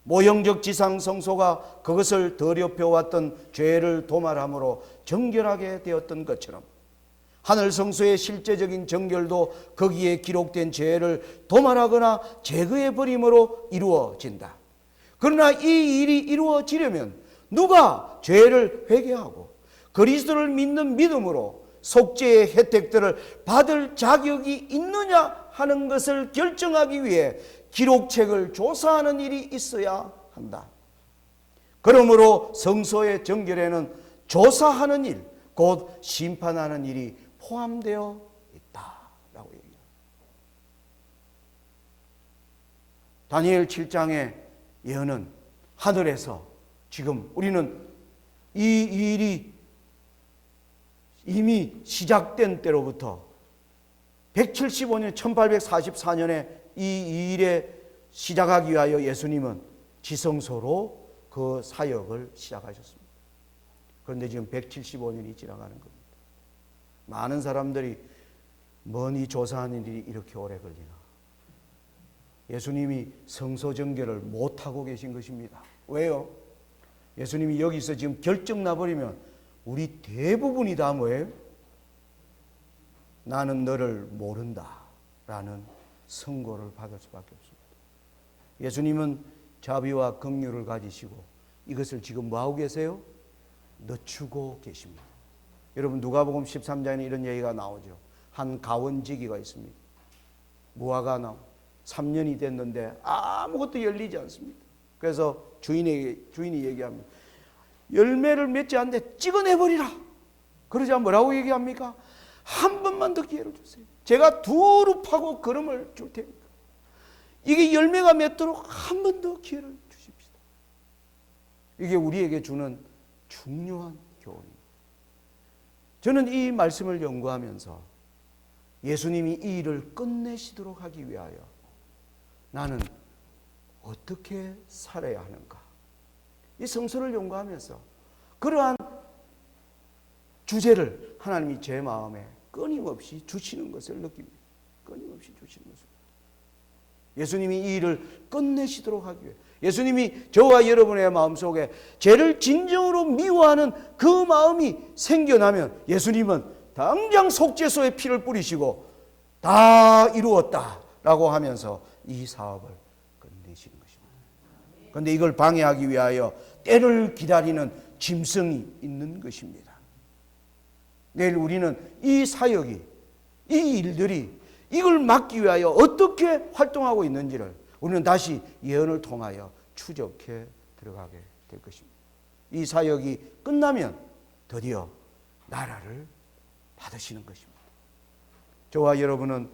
A: 모형적 지상 성소가 그것을 더럽혀왔던 죄를 도말함으로 정결하게 되었던 것처럼 하늘 성소의 실제적인 정결도 거기에 기록된 죄를 도말하거나 제거해 버림으로 이루어진다. 그러나 이 일이 이루어지려면 누가 죄를 회개하고 그리스도를 믿는 믿음으로 속죄의 혜택들을 받을 자격이 있느냐 하는 것을 결정하기 위해 기록책을 조사하는 일이 있어야 한다. 그러므로 성소의 정결에는 조사하는 일, 곧 심판하는 일이 포함되어 있다라고 얘기합니다. 다니엘 7장의 예언은 하늘에서 지금 우리는 이 일이 이미 시작된 때로부터 175년 1844년에 이 일에 시작하기 위하여 예수님은 지성소로 그 사역을 시작하셨습니다. 그런데 지금 175년이 지나가는 겁니다. 많은 사람들이 머니 조사하는 일이 이렇게 오래 걸리나? 예수님이 성소 정결을 못하고 계신 것입니다. 왜요? 예수님이 여기서 지금 결정 나버리면 우리 대부분이 다 뭐예요? 나는 너를 모른다 라는 선고를 받을 수밖에 없습니다. 예수님은 자비와 긍휼을 가지시고 이것을 지금 뭐하고 계세요? 늦추고 계십니다. 여러분 누가복음 13장에 이런 얘기가 나오죠. 한 가원지기가 있습니다. 무화과 나무 3년이 됐는데 아무것도 열리지 않습니다. 그래서 주인이 얘기합니다. 열매를 맺지 않는데 찍어내버리라. 그러자 뭐라고 얘기합니까? 한 번만 더 기회를 주세요. 제가 두루 파고 거름을 줄 테니까. 이게 열매가 맺도록 한 번 더 기회를 주십시다. 이게 우리에게 주는 중요한 교훈입니다. 저는 이 말씀을 연구하면서 예수님이 이 일을 끝내시도록 하기 위하여 나는 어떻게 살아야 하는가? 이 성서를 연구하면서 그러한 주제를 하나님이 제 마음에 끊임없이 주시는 것을 느낍니다. 끊임없이 주시는 것을. 예수님이 이 일을 끝내시도록 하기 위해 예수님이 저와 여러분의 마음속에 죄를 진정으로 미워하는 그 마음이 생겨나면 예수님은 당장 속죄소에 피를 뿌리시고 다 이루었다라고 하면서 이 사업을 끝내시는 것입니다. 그런데 이걸 방해하기 위하여 때를 기다리는 짐승이 있는 것입니다. 내일 우리는 이 사역이, 이 일들이 이걸 막기 위하여 어떻게 활동하고 있는지를 우리는 다시 예언을 통하여 추적해 들어가게 될 것입니다. 이 사역이 끝나면 드디어 나라를 받으시는 것입니다. 저와 여러분은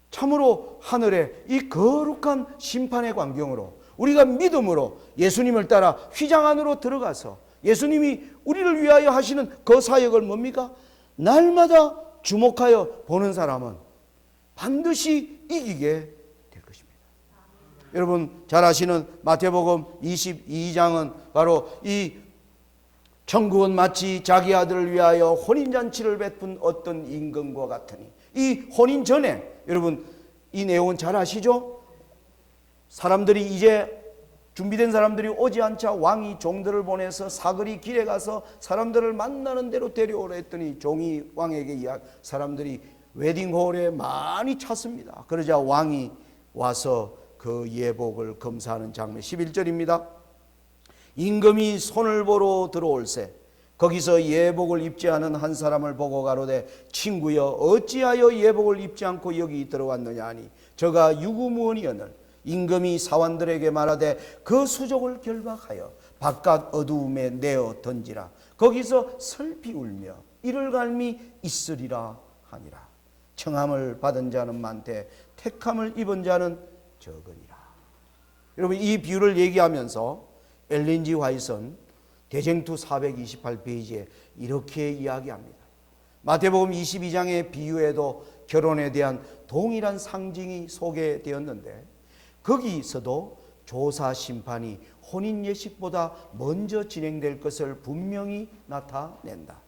A: 참으로 하늘의 이 거룩한 심판의 광경으로 우리가 믿음으로 예수님을 따라 휘장 안으로 들어가서 예수님이 우리를 위하여 하시는 그 사역을 뭡니까? 날마다 주목하여 보는 사람은 반드시 이기게 될 것입니다. 여러분 잘 아시는 마태복음 22장은 바로 이 천국은 마치 자기 아들을 위하여 혼인잔치를 베푼 어떤 임금과 같으니, 이 혼인 전에 여러분 이 내용은 잘 아시죠? 사람들이 이제 준비된 사람들이 오지 않자 왕이 종들을 보내서 사거리 길에 가서 사람들을 만나는 대로 데려오라 했더니 종이 왕에게 사람들이 웨딩홀에 많이 찼습니다. 그러자 왕이 와서 그 예복을 검사하는 장면 11절입니다. 임금이 손을 보러 들어올세 거기서 예복을 입지 않은 한 사람을 보고 가로되 친구여 어찌하여 예복을 입지 않고 여기 들어왔느냐 하니 저가 유구무원이었늘 임금이 사환들에게 말하되 그 수족을 결박하여 바깥 어두움에 내어 던지라 거기서 슬피 울며 이를 갈미 있으리라 하니라. 청함을 받은 자는 많되 택함을 입은 자는 적으니라. 여러분 이 비유를 얘기하면서 엘렌 G 화이트는 대쟁투 428페이지에 이렇게 이야기합니다. 마태복음 22장의 비유에도 결혼에 대한 동일한 상징이 소개되었는데 거기서도 조사 심판이 혼인 예식보다 먼저 진행될 것을 분명히 나타낸다.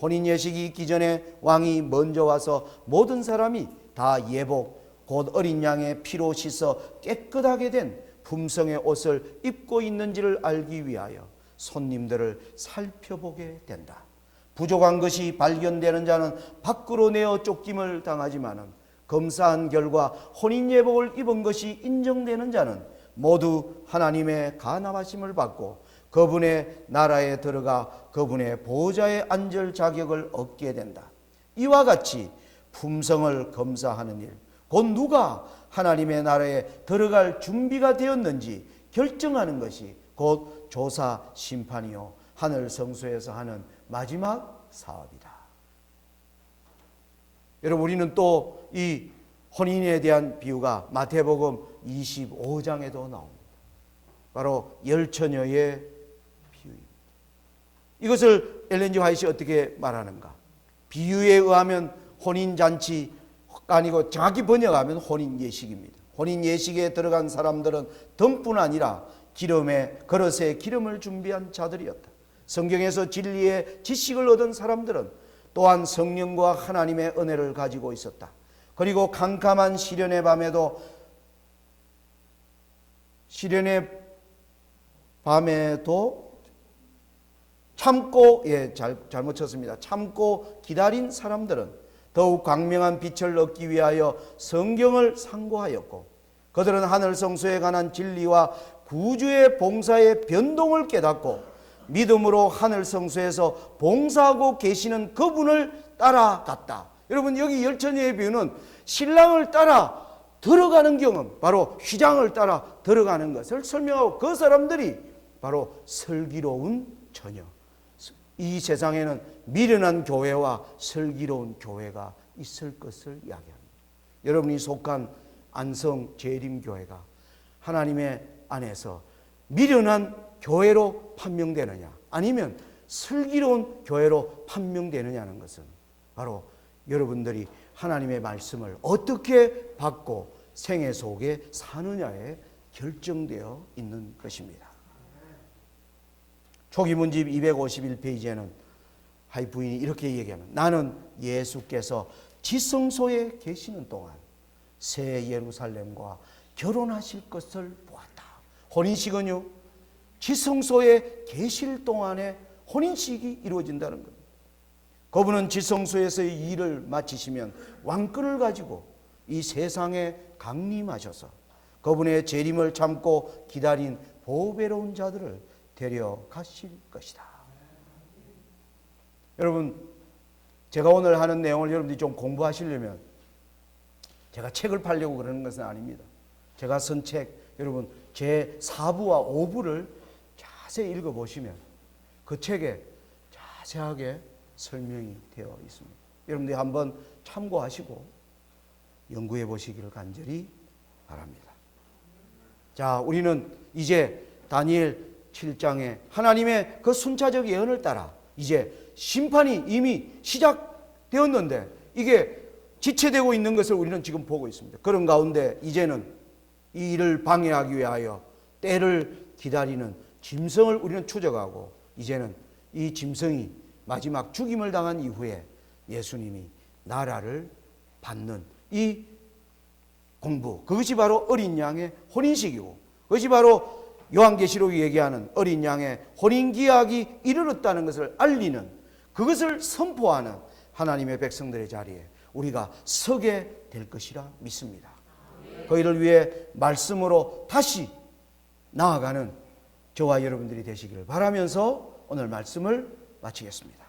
A: 혼인 예식이 있기 전에 왕이 먼저 와서 모든 사람이 다 예복 곧 어린 양의 피로 씻어 깨끗하게 된 품성의 옷을 입고 있는지를 알기 위하여 손님들을 살펴보게 된다. 부족한 것이 발견되는 자는 밖으로 내어 쫓김을 당하지만은 검사한 결과 혼인 예복을 입은 것이 인정되는 자는 모두 하나님의 간합하심을 받고 그분의 나라에 들어가 그분의 보좌에 앉을 자격을 얻게 된다. 이와 같이 품성을 검사하는 일, 곧 누가 하나님의 나라에 들어갈 준비가 되었는지 결정하는 것이 곧 조사 심판이요 하늘 성소에서 하는 마지막 사업이다. 여러분, 우리는 또 이 혼인에 대한 비유가 마태복음 25장에도 나옵니다. 바로 열처녀의 비유입니다. 이것을 엘렌 G 화이트가 어떻게 말하는가? 비유에 의하면 혼인잔치가 아니고 자기 번역하면 혼인예식입니다. 혼인예식에 들어간 사람들은 등뿐 아니라 그릇에 기름을 준비한 자들이었다. 성경에서 진리의 지식을 얻은 사람들은 또한 성령과 하나님의 은혜를 가지고 있었다. 그리고 캄캄한 시련의 밤에도 참고, 잘못 쳤습니다. 참고 기다린 사람들은 더욱 광명한 빛을 얻기 위하여 성경을 상고하였고 그들은 하늘 성소에 관한 진리와 구주의 봉사의 변동을 깨닫고 믿음으로 하늘 성소에서 봉사하고 계시는 그분을 따라갔다. 여러분, 여기 열처녀의 비유는 신랑을 따라 들어가는 경험, 바로 휘장을 따라 들어가는 것을 설명하고 그 사람들이 바로 슬기로운 처녀. 이 세상에는 미련한 교회와 슬기로운 교회가 있을 것을 이야기합니다. 여러분이 속한 안성 재림교회가 하나님의 안에서 미련한 교회로 판명되느냐 아니면 슬기로운 교회로 판명되느냐는 것은 바로 여러분들이 하나님의 말씀을 어떻게 받고 생애 속에 사느냐에 결정되어 있는 것입니다. 초기 문집 251페이지에는 하이 부인이 이렇게 얘기합니다. 나는 예수께서 지성소에 계시는 동안 새 예루살렘과 결혼하실 것을 보았다. 혼인식은요, 지성소에 계실 동안에 혼인식이 이루어진다는 겁니다. 그분은 지성소에서의 일을 마치시면 왕권을 가지고 이 세상에 강림하셔서 그분의 재림을 참고 기다린 보배로운 자들을 데려가실 것이다. 여러분, 제가 오늘 하는 내용을 여러분들이 좀 공부하시려면 제가 책을 팔려고 그러는 것은 아닙니다. 제가 쓴 책, 여러분 제 4부와 5부를 자세히 읽어보시면 그 책에 자세하게 설명이 되어 있습니다. 여러분들이 한번 참고하시고 연구해 보시기를 간절히 바랍니다. 자, 우리는 이제 다니엘 7장에 하나님의 그 순차적 예언을 따라 이제 심판이 이미 시작되었는데 이게 지체되고 있는 것을 우리는 지금 보고 있습니다. 그런 가운데 이제는 이 일을 방해하기 위하여 때를 기다리는 짐승을 우리는 추적하고 이제는 이 짐승이 마지막 죽임을 당한 이후에 예수님이 나라를 받는 이 공부, 그것이 바로 어린 양의 혼인식이고 그것이 바로 요한계시록이 얘기하는 어린 양의 혼인기약이 이르렀다는 것을 알리는, 그것을 선포하는 하나님의 백성들의 자리에 우리가 서게 될 것이라 믿습니다. 그 일을 위해 말씀으로 다시 나아가는 저와 여러분들이 되시기를 바라면서 오늘 말씀을 마치겠습니다.